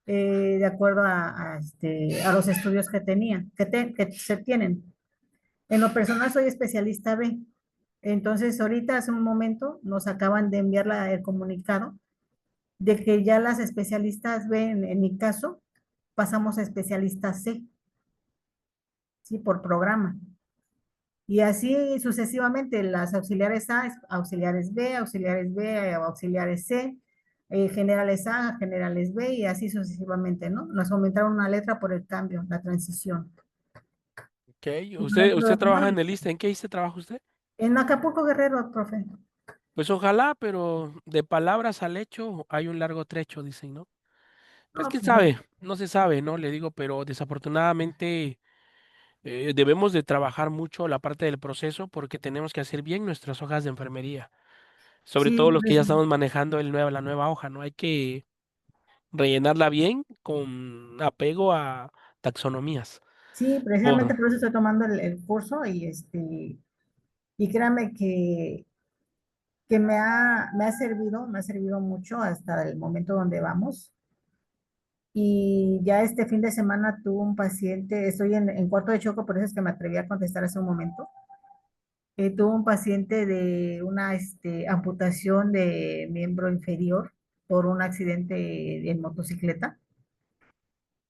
de acuerdo a los estudios que tenían, que se tienen. En lo personal soy especialista B. Entonces, ahorita hace un momento nos acaban de enviar el comunicado de que ya las especialistas B, en mi caso, pasamos a especialista C, ¿sí? Por programa. Y así sucesivamente, las auxiliares A, auxiliares B, auxiliares C, generales A, generales B, y así sucesivamente, ¿no? Nos aumentaron una letra por el cambio, la transición. ok, Y usted trabaja en el ISSSTE. ¿En qué ISSSTE trabaja usted? en Acapulco Guerrero, profe. Pues ojalá, pero de palabras al hecho hay un largo trecho, dicen, ¿no? Pues No, quién pues no. sabe, no se sabe, ¿no? Le digo, pero desafortunadamente debemos de trabajar mucho la parte del proceso porque tenemos que hacer bien nuestras hojas de enfermería, sobre Sí, todo los por que ya eso. estamos manejando la nueva hoja, ¿no? Hay que rellenarla bien con apego a taxonomías. Sí, precisamente Por, por eso estoy tomando el curso y créame que me ha servido mucho hasta el momento donde vamos. Y ya este fin de semana tuve un paciente, estoy en cuarto de choque, por eso es que me atreví a contestar hace un momento. Tuve un paciente de una amputación de miembro inferior por un accidente en motocicleta.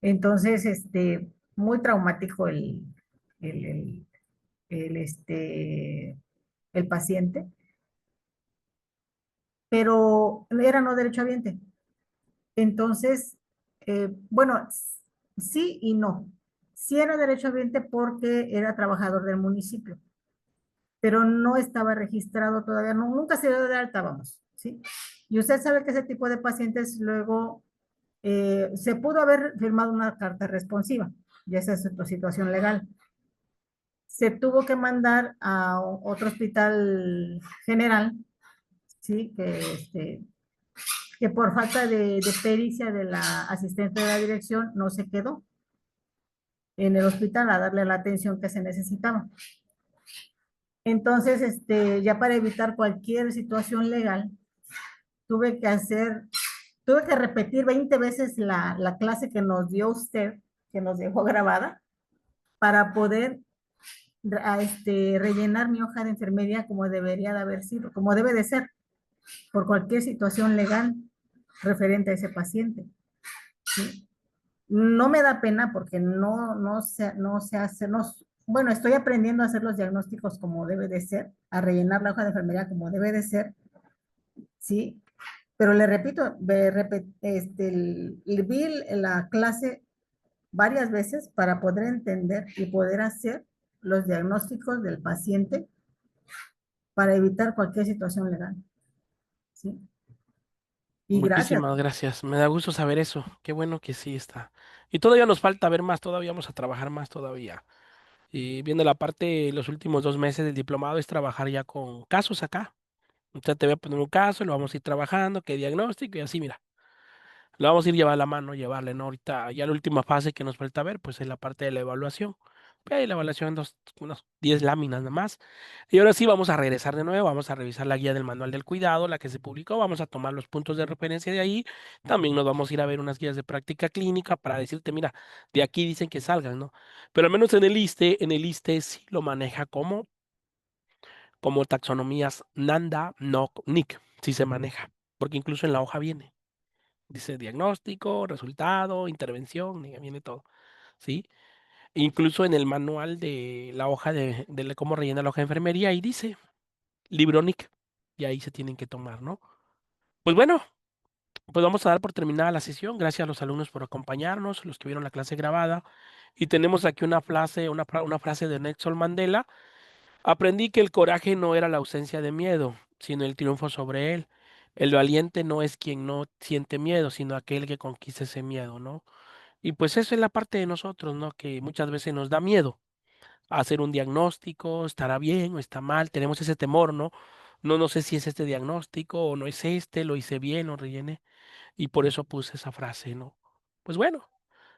Entonces, muy traumático el, el, el paciente, pero era no derechohabiente. Entonces, bueno, sí y no. Sí era derechohabiente porque era trabajador del municipio, pero no estaba registrado todavía, nunca se dio de alta, vamos, ¿sí? Y usted sabe que ese tipo de pacientes luego se pudo haber firmado una carta responsiva, y esa es su situación legal. Se tuvo que mandar a otro hospital general, ¿sí? Que por falta de pericia de la asistente de la dirección no se quedó en el hospital a darle la atención que se necesitaba. Entonces, ya para evitar cualquier situación legal, tuve que hacer, tuve que repetir 20 veces la clase que nos dio usted, que nos dejó grabada, para poder rellenar mi hoja de enfermería como debería de haber sido, como debe de ser, por cualquier situación legal referente a ese paciente. ¿Sí? No me da pena porque no sé hacer, bueno, estoy aprendiendo a hacer los diagnósticos como debe de ser, a rellenar la hoja de enfermería como debe de ser, ¿sí? Pero le repito, vi la clase varias veces para poder entender y poder hacer los diagnósticos del paciente para evitar cualquier situación legal, ¿sí? Y gracias. muchísimas gracias, me da gusto saber eso, qué bueno que sí está. Y todavía nos falta ver más, todavía vamos a trabajar más todavía. Y viendo la parte, los últimos 2 meses del diplomado es trabajar ya con casos acá. Usted te voy a poner un caso, lo vamos a ir trabajando, qué diagnóstico y así, mira. Lo vamos a ir llevar a la mano, llevarle, ¿no? Ahorita ya la última fase que nos falta ver, pues es la parte de la evaluación, la evaluación en unos 10 láminas nada más. Y ahora sí vamos a regresar de nuevo, vamos a revisar la guía del manual del cuidado, la que se publicó, vamos a tomar los puntos de referencia de ahí. También nos vamos a ir a ver unas guías de práctica clínica para decirte, mira, de aquí dicen que salgan, ¿no? Pero al menos en el ISSSTE sí lo maneja como taxonomías NANDA, NOC, NIC, sí se maneja, porque incluso en la hoja viene. Dice diagnóstico, resultado, intervención, viene todo, ¿sí? Incluso en el manual de la hoja de cómo rellenar la hoja de enfermería, ahí dice Libronic, y ahí se tienen que tomar, ¿no? Pues bueno, pues vamos a dar por terminada la sesión. Gracias a los alumnos por acompañarnos, los que vieron la clase grabada. Y tenemos aquí una frase de Nelson Mandela. Aprendí que el coraje no era la ausencia de miedo, sino el triunfo sobre él. El valiente no es quien no siente miedo, sino aquel que conquista ese miedo, ¿no? Y pues eso es la parte de nosotros, ¿no? Que muchas veces nos da miedo hacer un diagnóstico, estará bien o está mal, tenemos ese temor, ¿no? No sé si es este diagnóstico o no es este, lo hice bien o rellené, y por eso puse esa frase, ¿no? Pues bueno,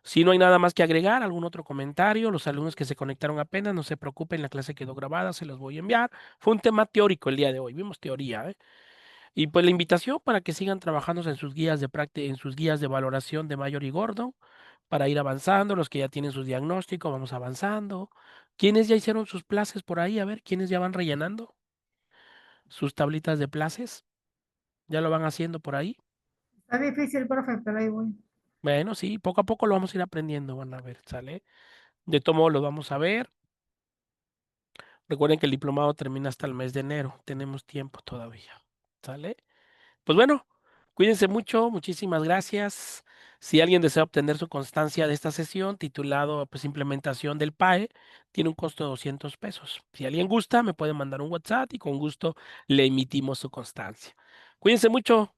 si no hay nada más que agregar, algún otro comentario, los alumnos que se conectaron apenas, no se preocupen, la clase quedó grabada, se los voy a enviar. Fue un tema teórico el día de hoy, vimos teoría, ¿eh? Y pues la invitación para que sigan trabajando en sus guías de práctica, en sus guías de valoración de Mayor y Gordon, para ir avanzando, los que ya tienen sus diagnósticos, vamos avanzando. ¿Quiénes ya hicieron sus places por ahí? A ver, ¿quiénes ya van rellenando sus tablitas de places? ¿Ya lo van haciendo por ahí? Está difícil, profe, pero ahí voy. Bueno, sí, poco a poco lo vamos a ir aprendiendo, van a ver, ¿sale? De todo modo lo vamos a ver. Recuerden que el diplomado termina hasta el mes de enero, tenemos tiempo todavía, ¿sale? Pues bueno, cuídense mucho, muchísimas gracias. Si alguien desea obtener su constancia de esta sesión, titulado pues implementación del PAE, tiene un costo de 200 pesos. Si alguien gusta, me puede mandar un WhatsApp y con gusto le emitimos su constancia. Cuídense mucho.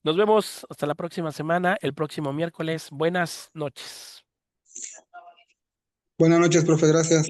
Nos vemos hasta la próxima semana, el próximo miércoles. Buenas noches. Buenas noches, profe, gracias.